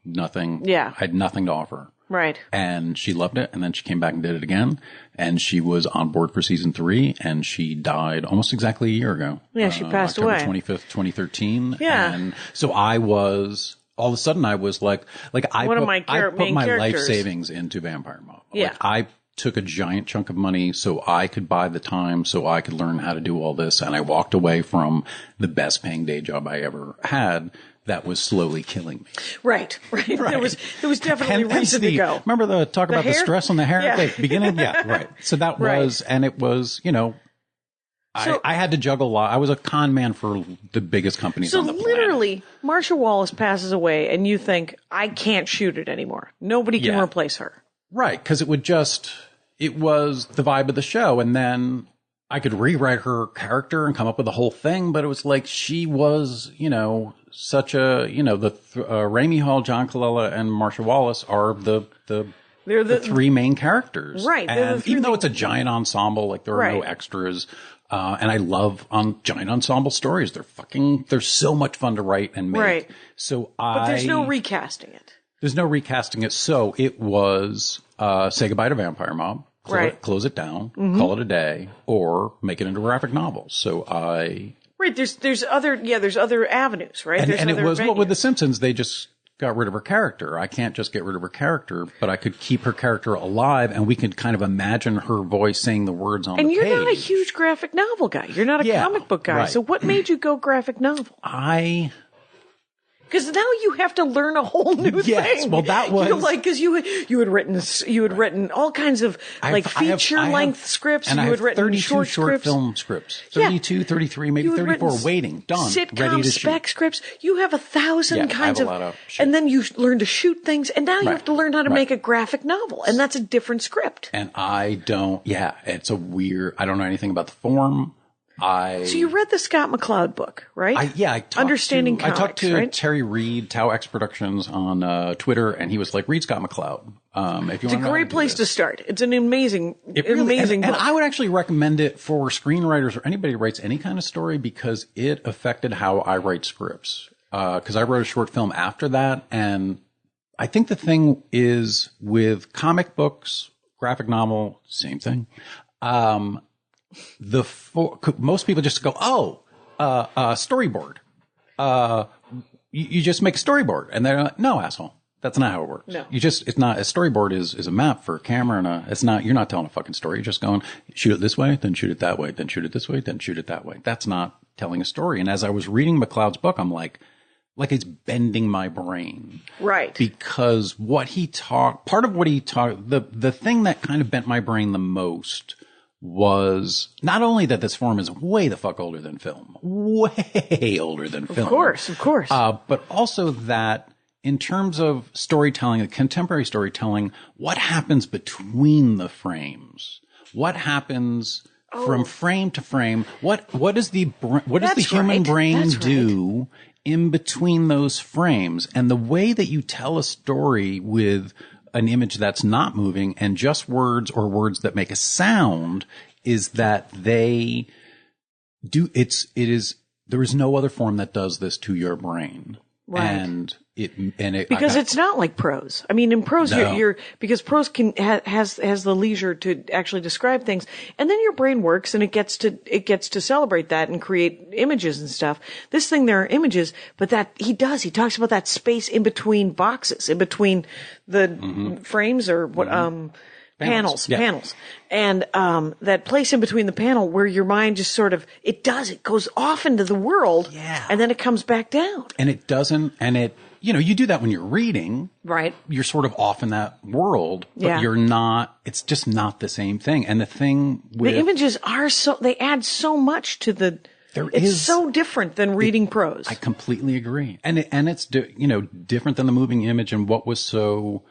nothing. Yeah. I had nothing to offer her. Right. And she loved it. And then she came back and did it again. And she was on board for season 3. And she died almost exactly a year ago. Yeah, she passed October away. 25th, 2013. Yeah. And so I was, all of a sudden I was I put my life savings into Vampire Mob. Yeah. I took a giant chunk of money so I could buy the time, so I could learn how to do all this. And I walked away from the best paying day job I ever had. That was slowly killing me. Right. There was definitely reason to go. Remember the talk about hair? the stress on the hair at the beginning? Yeah, right. So that was, and it was, I had to juggle a lot. I was a con man for the biggest companies on the planet. So literally, Marsha Wallace passes away and you think, I can't shoot it anymore. Nobody can replace her. Right, because it was the vibe of the show. And then I could rewrite her character and come up with the whole thing, but it was like she was, such a, Ramey Hall, John Colella, and Marsha Wallace are they're the three main characters. Right. And even though it's a giant ensemble, like there are no extras, and I love giant ensemble stories. They're so much fun to write and make. Right. So But there's no recasting it. There's no recasting it. So it was, say goodbye to Vampire Mob. Close it down, call it a day, or make it into a graphic novel. So Right, there's other avenues, right? And it was, with The Simpsons, they just got rid of her character. I can't just get rid of her character, but I could keep her character alive, and we could kind of imagine her voice saying the words on the page. And you're not a huge graphic novel guy. You're not a comic book guy. Right. So what made you go graphic novel? Because now you have to learn a whole new thing. Yes, well, that was because you had written all kinds of feature length scripts. And you had written 32 short film scripts, 32, 33, maybe 34, waiting, done, sitcom ready to spec shoot. scripts. You have 1,000 kinds of, and then you learn to shoot things, and now you have to learn how to make a graphic novel, and that's a different script. And it's a weird. I don't know anything about the form. So you read the Scott McCloud book, right? I talked to Terry Reed, Tau X Productions on Twitter, and he was like, read Scott McCloud. It's a great place to start. It's an amazing book. And I would actually recommend it for screenwriters or anybody who writes any kind of story because it affected how I write scripts. Because I wrote a short film after that, and I think the thing is with comic books, graphic novel, same thing. Most people just go, storyboard. You just make a storyboard, and they're like, no, asshole. That's not how it works. No. It's not, a storyboard is a map for a camera, and you're not telling a fucking story. You're just going, shoot it this way, then shoot it that way, then shoot it this way, then shoot it that way. That's not telling a story. And as I was reading McCloud's book, I'm like it's bending my brain. Right. Because part of what he talked, the thing that kind of bent my brain the most was not only that this form is way the fuck older than film, way older than film. Of course. But also that in terms of storytelling, contemporary storytelling, what happens between the frames? What happens from frame to frame? What does the human brain do in between those frames? And the way that you tell a story with an image that's not moving and just words or words that make a sound is that they do there is no other form that does this to your brain. Right. Because it's not like prose. I mean, in prose, No. because prose has the leisure to actually describe things, and then your brain works and it gets to celebrate that and create images and stuff. This thing, there are images, but he talks about that space in between boxes, in between the frames or what, panels, and that place in between the panel where your mind just sort of it goes off into the world, and then it comes back down. And it doesn't, and it, you do that when you're reading, right? You're sort of off in that world, but you're not. It's just not the same thing. And the thing with the images they add so much to the. It's so different than reading prose. I completely agree, and it's different than the moving image. And what was so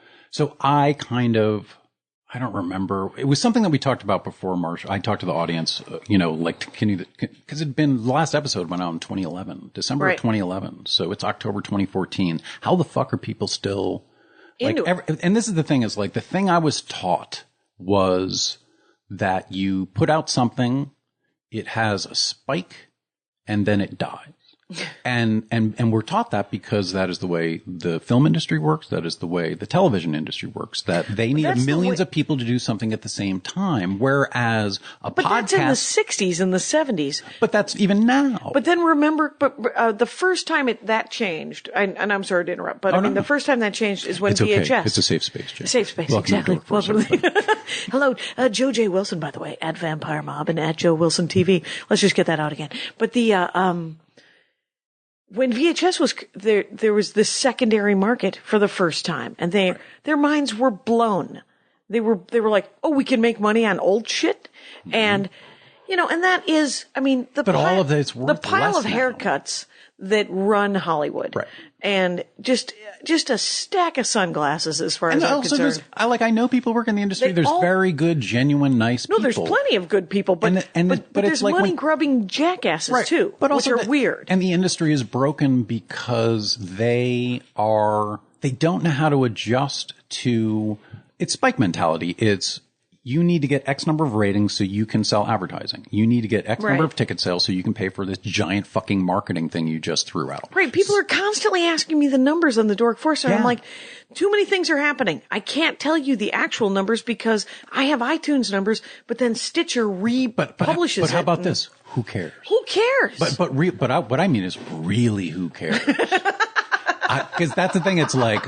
I don't remember. It was something that we talked about before, Marsh. I talked to the audience, because the last episode went out in 2011, December of 2011. So it's October 2014. How the fuck are people still and this is the thing is the thing I was taught was that you put out something, it has a spike and then it dies. And we're taught that because that is the way the film industry works. That is the way the television industry works, that they need millions of people to do something at the same time. Whereas podcast. That's in the 60s and the 70s. But that's even now. But then remember, the first time that changed, and I'm sorry to interrupt, but the first time that changed is when it's VHS. Okay. It's a safe space, Jay. Safe space, exactly. Hello, Joe J. Wilson, by the way, at Vampire Mob and at Joe Wilson TV. Let's just get that out again. But when VHS was there was this secondary market for the first time, and their minds were blown. They were like, oh, we can make money on old shit, and and that is, the all of it's worth the pile of less now. haircuts that run Hollywood, right. And just a stack of sunglasses as far as I'm concerned. I know people work in the industry. There's very good, genuine, nice people. No, there's plenty of good people, but there's money grubbing jackasses too, but also which are weird. And the industry is broken because they don't know how to adjust to it's spike mentality. It's you need to get X number of ratings so you can sell advertising. You need to get X number of ticket sales so you can pay for this giant fucking marketing thing you just threw out. Right. People are constantly asking me the numbers on the Dork Force, and I'm like, too many things are happening. I can't tell you the actual numbers because I have iTunes numbers, but then Stitcher republishes it. But how about this? Who cares? Who cares? What I mean is really who cares? Because that's the thing. It's like,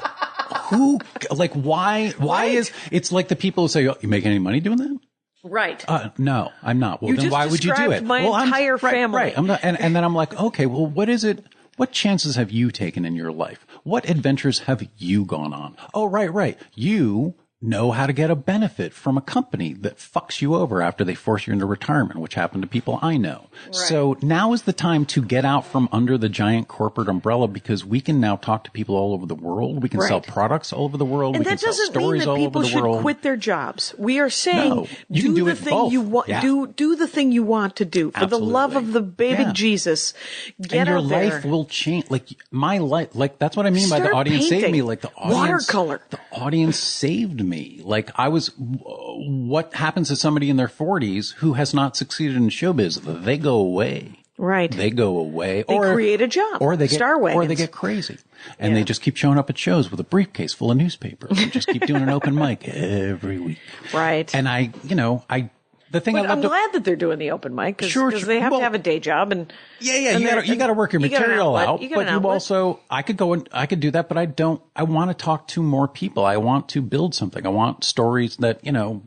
why is, it's like the people who say, oh, you make any money doing that? Right. No, I'm not. Well, you then why would you do it? My entire family. Right. I'm not, and then I'm like, okay, well, what is it? What chances have you taken in your life? What adventures have you gone on? Oh, right. You know how to get a benefit from a company that fucks you over after they force you into retirement, which happened to people I know. Right. So now is the time to get out from under the giant corporate umbrella because we can now talk to people all over the world. We can sell products all over the world. And we can sell stories all over the world. That doesn't mean that people should quit their jobs. We are saying do the thing you want. Do the thing you want to do for the love of the baby Jesus. Get out there. And your life will change. Like my life, that's what I mean by the audience saved me. Like the audience, watercolor. The audience saved me. Like what happens to somebody in their 40s who has not succeeded in showbiz? They go away. Right. They go away. They create a job. Or they get Star Wagons. Or they get crazy. And they just keep showing up at shows with a briefcase full of newspapers and just keep doing an open mic every week. Right. And I'm glad that they're doing the open mic because they have to have a day job and you got to work your material out. But you also, I could do that, but I want to talk to more people. I want to build something. I want stories that,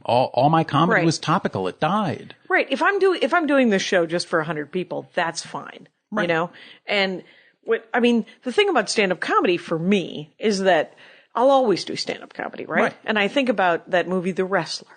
all my comedy was topical. It died. Right. If I'm doing this show just for 100 people, that's fine. Right. And the thing about stand-up comedy for me is that I'll always do stand-up comedy, right? And I think about that movie, The Wrestler.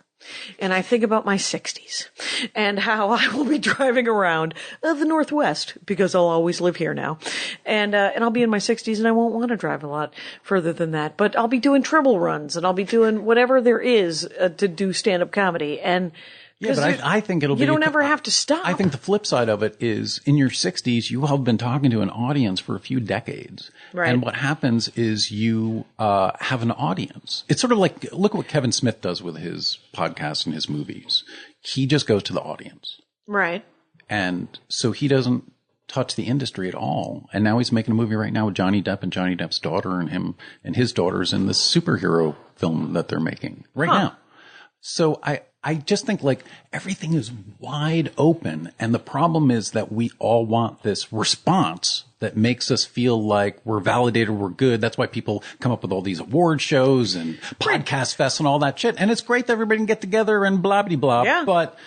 And I think about my 60s and how I will be driving around the Northwest because I'll always live here now. And I'll be in my 60s and I won't want to drive a lot further than that. But I'll be doing treble runs and I'll be doing whatever there is to do stand-up comedy. And yeah, but I think it'll be. You don't ever have to stop. I think the flip side of it is in your 60s, you have been talking to an audience for a few decades. Right. And what happens is you have an audience. It's sort of like, look what Kevin Smith does with his podcasts and his movies. He just goes to the audience. Right. And so he doesn't touch the industry at all. And now he's making a movie right now with Johnny Depp and Johnny Depp's daughter and him and his daughters in this superhero film that they're making right now. So I just think like everything is wide open. And the problem is that we all want this response that makes us feel like we're validated, we're good. That's why people come up with all these award shows and podcast fests and all that shit. And it's great that everybody can get together and blah, blah, blah. Yeah. But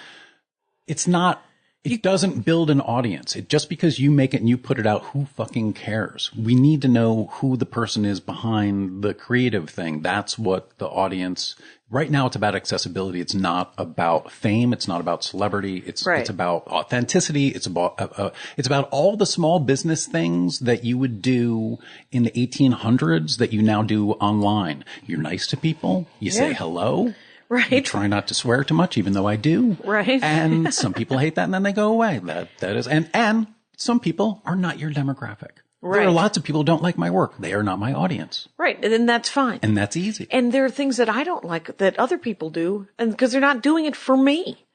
it's not, it doesn't build an audience. It just because you make it and you put it out, who fucking cares? We need to know who the person is behind the creative thing. That's what the audience. Right now, it's about accessibility. It's not about fame. It's not about celebrity. It's about authenticity. It's about all the small business things that you would do in the 1800s that you now do online. You're nice to people. You say hello. Right. You try not to swear too much, even though I do. Right. And some people hate that and then they go away. That is, and some people are not your demographic. Right. There are lots of people who don't like my work. They are not my audience. Right. And then that's fine. And that's easy. And there are things that I don't like that other people do, and because they're not doing it for me.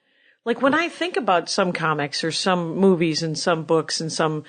Like when I think about some comics or some movies and some books and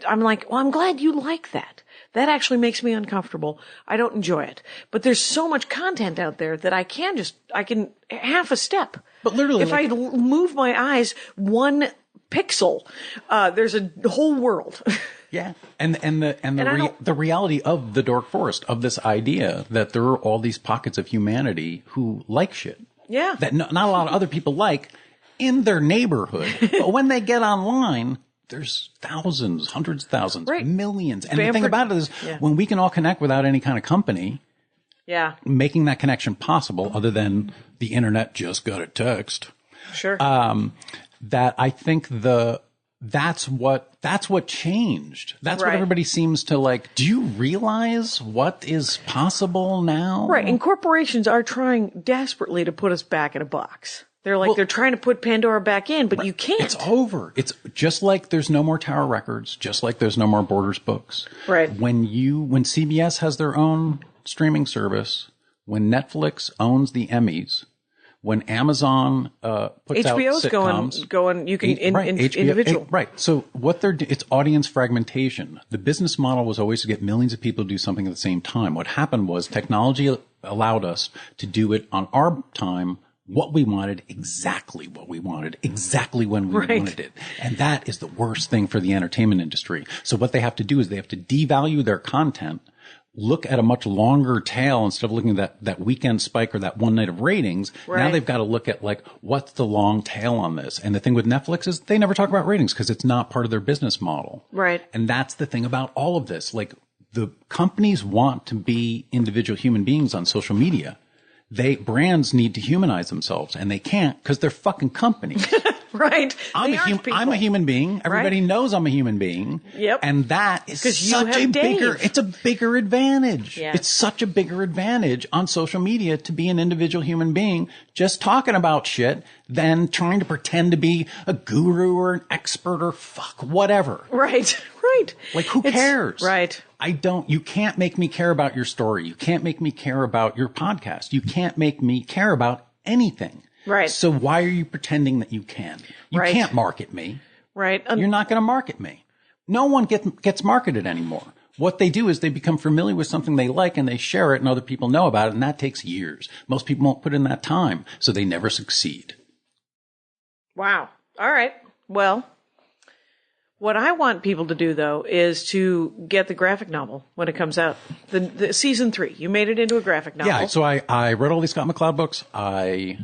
I'm like, well, I'm glad you like that. That actually makes me uncomfortable. I don't enjoy it. But there's so much content out there that I can half a step. But literally, if I move my eyes one pixel, there's a whole world. Yeah. And the reality of the Dork Forest, of this idea that there are all these pockets of humanity who like shit. Yeah. That not a lot of other people like in their neighborhood. But when they get online, there's thousands, hundreds of thousands, millions. And the thing about it is when we can all connect without any kind of company, making that connection possible, other than the internet just got a text. Sure. That I think that's what changed. That's what everybody seems to like. Do you realize what is possible now? Right. And corporations are trying desperately to put us back in a box. They're trying to put Pandora back in, but you can't. It's over. It's just like there's no more Tower Records, just like there's no more Borders books. Right. When CBS has their own streaming service, when Netflix owns the Emmys, when Amazon puts out sitcoms, going. You can individual. Right. So what it's audience fragmentation. The business model was always to get millions of people to do something at the same time. What happened was technology allowed us to do it on our time. What we wanted, exactly what we wanted, exactly when we wanted it. And that is the worst thing for the entertainment industry. So what they have to do is they have to devalue their content, look at a much longer tail instead of looking at that weekend spike or that one night of ratings. Right. Now they've got to look at like, what's the long tail on this? And the thing with Netflix is they never talk about ratings because it's not part of their business model. Right. And that's the thing about all of this. Like the companies want to be individual human beings on social media. Brands need to humanize themselves, and they can't because they're fucking companies. Right. I'm a human being. Everybody knows I'm a human being. Yep. And that is it's a bigger advantage. Yeah. It's such a bigger advantage on social media to be an individual human being just talking about shit than trying to pretend to be a guru or an expert or whatever. Right. Right. Like who cares? Right. You can't make me care about your story. You can't make me care about your podcast. You can't make me care about anything. Right. So why are you pretending that you can? You can't market me. Right. You're not going to market me. No one gets marketed anymore. What they do is they become familiar with something they like and they share it and other people know about it, and that takes years. Most people won't put in that time, so they never succeed. Wow. All right. Well, what I want people to do, though, is to get the graphic novel when it comes out. The season 3. You made it into a graphic novel. Yeah, so I read all these Scott McCloud books. I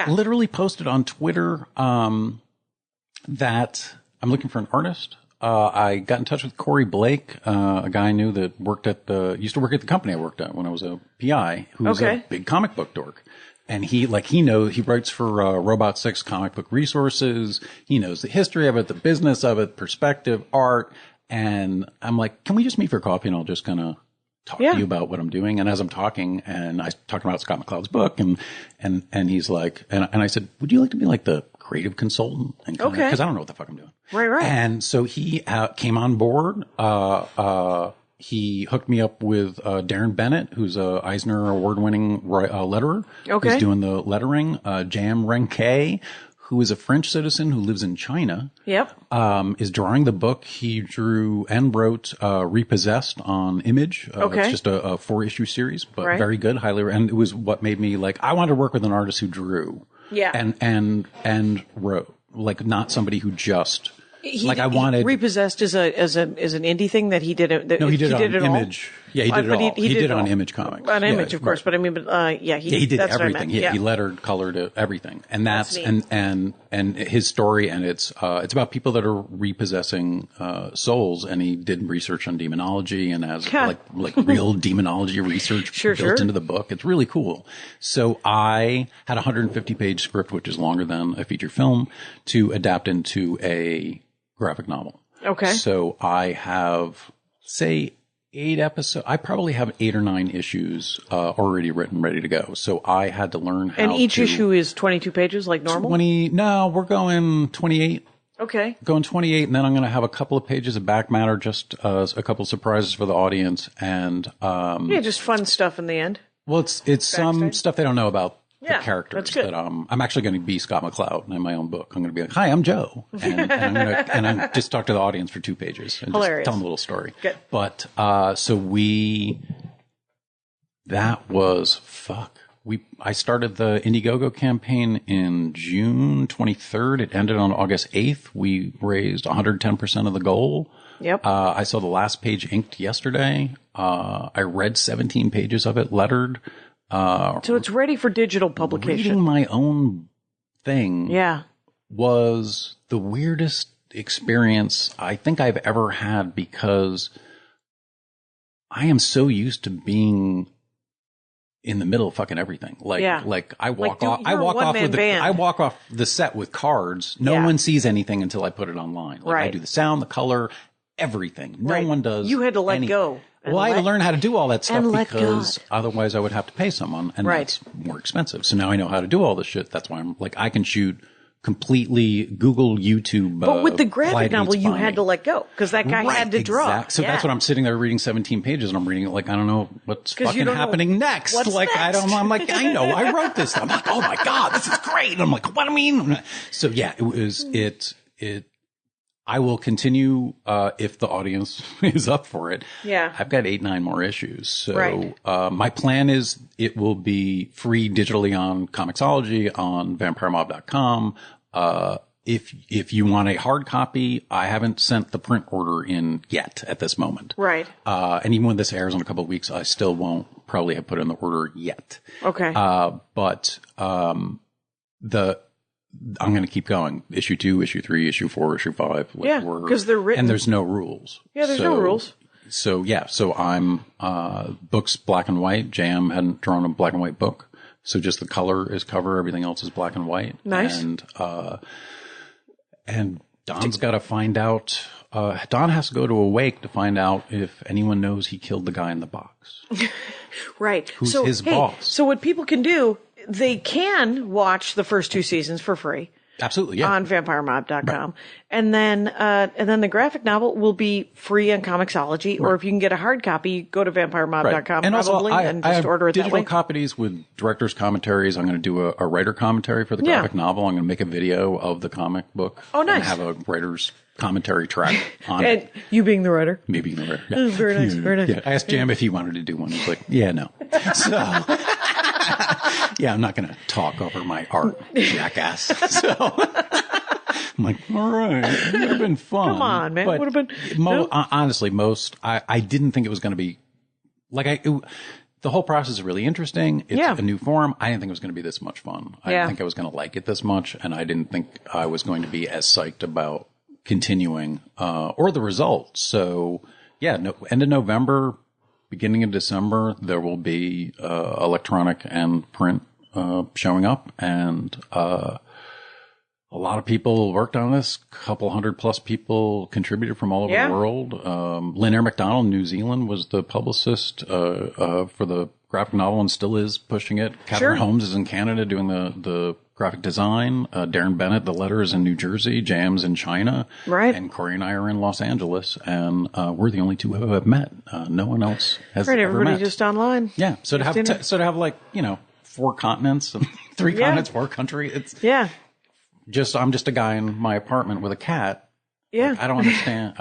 literally posted on Twitter that I'm looking for an artist. I got in touch with Corey Blake, a guy I knew that used to work at the company I worked at when I was a PI, who was a big comic book dork. And he writes for Robot 6 Comic Book Resources. He knows the history of it, the business of it, perspective, art. And I'm like, can we just meet for coffee and I'll just kind of talk to you about what I'm doing? And as I'm talking, and I talking about Scott McCloud's book, and he's like, and I said, would you like to be like the creative consultant? And because I don't know what the fuck I'm doing. Right. And so he came on board. He hooked me up with Darren Bennett, who's a Eisner Award-winning letterer. Okay. Who's doing the lettering. Jam Renke, who is a French citizen who lives in China. Yep. Is drawing the book. He drew and wrote Repossessed on Image. It's just a 4-issue series, but very good. And it was what made me like, I wanted to work with an artist who drew. Yeah. And wrote. Like, not somebody who just... I wanted Repossessed is an indie thing that he did. He did it on Image. Yeah, he did it all. He did it on all. Image Comics. On Image, of course. But I mean, he did that's everything. He lettered, colored everything, and that's and his story, and it's about people that are repossessing souls, and he did research on demonology and has like real demonology research built into the book. It's really cool. So I had a 150-page script, which is longer than a feature film, to adapt into a graphic novel. Okay. So I have, say, 8 episodes. I probably have 8 or 9 issues already written, ready to go. So I had to learn how. And each issue is 22 pages, like normal. No, we're going 28. Okay. Going 28, and then I'm going to have a couple of pages of back matter, just a couple of surprises for the audience, and just fun stuff in the end. Well, it's some stuff they don't know about the characters. That's good. That I'm actually going to be Scott McCloud in my own book. I'm going to be like, "Hi, I'm Joe," and I'm just talk to the audience for 2 pages and just tell them a little story. Good. But I started the Indiegogo campaign in June 23rd. It ended on August 8th. We raised 110% of the goal. Yep. I saw the last page inked yesterday. I read 17 pages of it, lettered. So it's ready for digital publication. Reading my own thing Yeah. was the weirdest experience I think I've ever had, because I am so used to being in the middle of fucking everything. I walk off the set with cards. No one sees anything until I put it online. I do the sound, the color, everything. No one does. You had to let go. Well, I had to learn how to do all that stuff because otherwise I would have to pay someone, and that's more expensive. So now I know how to do all this shit. That's why I'm like, I can shoot completely Google, YouTube. But with the graphic novel, you had to let go because that guy had to draw. So that's what I'm sitting there reading 17 pages, and I'm reading it like, I don't know what's fucking happening next. Next? I don't know. I'm like, I know, I wrote this. I'm like, oh my God, this is great. And I'm like, what do you mean? So yeah, I will continue if the audience is up for it. Yeah. I've got 8, 9 more issues. So my plan is it will be free digitally on Comixology, on vampiremob.com. If you want a hard copy, I haven't sent the print order in yet at this moment. Right. And even when this airs in a couple of weeks, I still won't probably have put in the order yet. Okay. But I'm going to keep going. Issue 2, issue 3, issue 4, issue 5. Because they're written. And there's no rules. Yeah, there's no rules. So I'm, books black and white. Jam hadn't drawn a black and white book. So just the color is cover. Everything else is black and white. Nice. And Don's got to find out, Don has to go to Awake to find out if anyone knows he killed the guy in the box. Right. Who's his boss. So what people can do, they can watch the first 2 seasons for free. Absolutely, yeah. On vampiremob.com. Right. And then the graphic novel will be free on Comixology, or if you can get a hard copy, go to vampiremob.com and probably, also, and just order it that way. Digital copies with director's commentaries. I'm going to do a writer commentary for the graphic novel. I'm going to make a video of the comic book. Oh, nice. And have a writer's commentary track on it. And you being the writer. Me being the writer. Yeah. Oh, very nice, very nice. Yeah. I asked Jam if he wanted to do one. He's like, yeah, no. So, yeah, I'm not going to talk over my art, jackass. So, I'm like, all right, it would have been fun. Come on, man. It would have been. Honestly, I didn't think it was going to be like the whole process is really interesting. It's a new form. I didn't think it was going to be this much fun. I didn't think I was going to like it this much, and I didn't think I was going to be as psyched about continuing or the results. So end of November, beginning of December, there will be electronic and print showing up, and a lot of people worked on this. A couple 100+ people contributed from all over the world. Lynn McDonald, New Zealand, was the publicist for the graphic novel and still is pushing it. Catherine Holmes is in Canada doing the graphic design. Darren Bennett, the letter, is in New Jersey. JM's in China. Right. And Corey and I are in Los Angeles. And we're the only two who have met. No one else has ever met. Everybody just online. Yeah. So to have like, 4 continents and 3 continents, 4 countries. It's I'm just a guy in my apartment with a cat. Yeah. Like, I don't understand.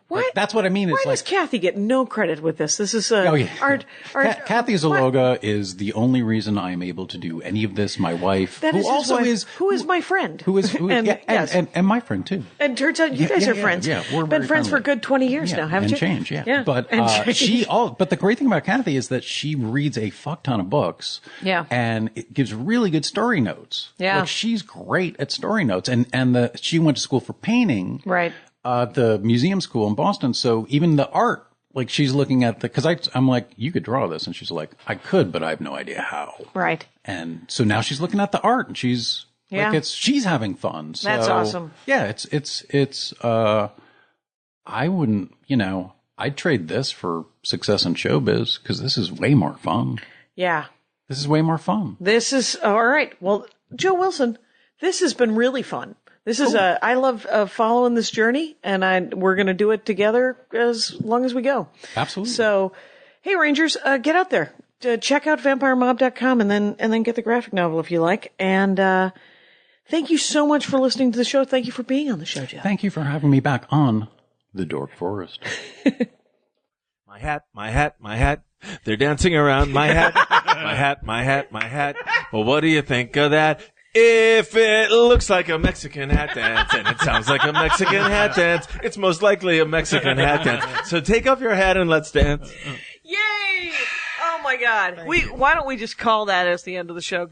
Why? Like, that's what I mean. Why does Kathy get no credit with this? This is art. Kathy Zaloga is the only reason I am able to do any of this. My wife, who is my friend, and my friend too. And turns out you guys are friends. Yeah, we've been friends for a good 20 years now, haven't you? Change, But but the great thing about Kathy is that she reads a fuck ton of books. Yeah, and it gives really good story notes. Yeah, like she's great at story notes, and she went to school for painting. Right. The museum school in Boston. So even the art, like she's looking at because I'm like, you could draw this. And she's like, I could, but I have no idea how. Right. And so now she's looking at the art and she's she's having fun. So, that's awesome. Yeah. It's I wouldn't, I'd trade this for success in showbiz because this is way more fun. Yeah. This is way more fun. This is all right. Well, Joe Wilson, this has been really fun. This is I love following this journey, and we're going to do it together as long as we go. Absolutely. So, hey Rangers, get out there, check out vampiremob.com, and then get the graphic novel if you like. And thank you so much for listening to the show. Thank you for being on the show, Jeff. Thank you for having me back on the Dork Forest. My hat, my hat, my hat. They're dancing around my hat, my hat, my hat, my hat. Well, what do you think of that? If it looks like a Mexican hat dance and it sounds like a Mexican hat dance, it's most likely a Mexican hat dance. So take off your hat and let's dance. Yay! Oh my God. Why don't we just call that as the end of the show?